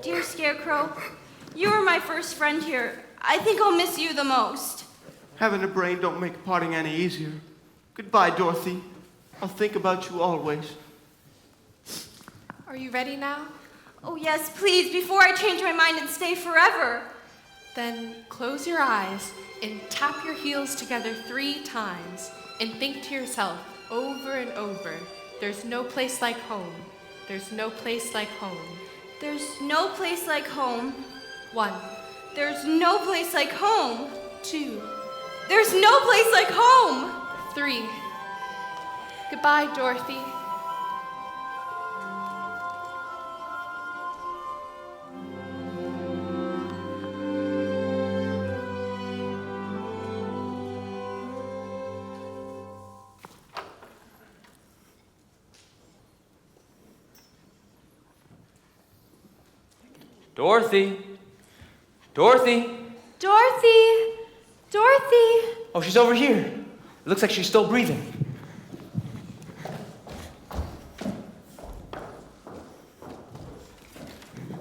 Dear Scarecrow, you were my first friend here. I think I'll miss you the most.
Having a brain don't make parting any easier. Goodbye, Dorothy. I'll think about you always.
Are you ready now?
Oh, yes, please, before I change my mind and stay forever.
Then close your eyes and tap your heels together 3 times and think to yourself over and over, there's no place like home. There's no place like home.
There's no place like home.
1.
There's no place like home.
2.
There's no place like home.
3. Goodbye, Dorothy.
Dorothy. Dorothy.
Dorothy! Dorothy!
Oh, she's over here. It looks like she's still breathing.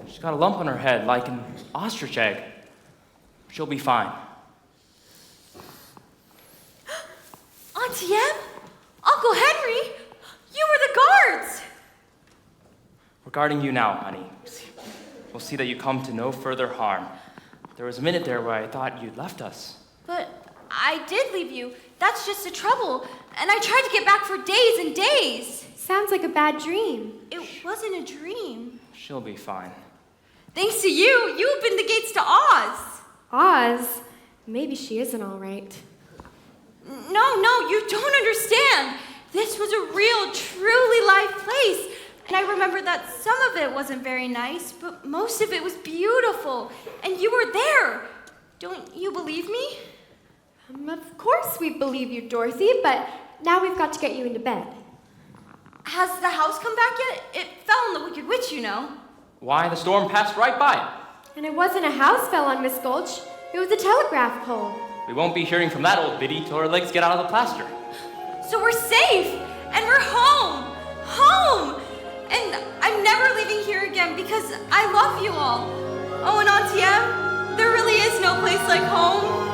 She's got a lump on her head like an ostrich egg. She'll be fine.
Auntie Em? Uncle Henry? You were the guards!
We're guarding you now, honey. We'll see that you come to no further harm. There was a minute there where I thought you'd left us.
But I did leave you. That's just the trouble. And I tried to get back for days and days.
Sounds like a bad dream.
It wasn't a dream.
She'll be fine.
Thanks to you, you opened the gates to Oz.
Oz? Maybe she isn't all right.
No, you don't understand. This was a real, truly live place. And I remember that some of it wasn't very nice, but most of it was beautiful. And you were there. Don't you believe me?
Of course we believe you, Dorothy, but now we've got to get you into bed.
Has the house come back yet? It fell on the Wicked Witch, you know.
Why, the storm passed right by it.
And it wasn't a house fell on Miss Gulch. It was a telegraph pole.
We won't be hearing from that old biddy till her legs get out of the plaster.
So we're safe, and we're home. Home! And I'm never leaving here again because I love you all. Oh, and Auntie Em, there really is no place like home.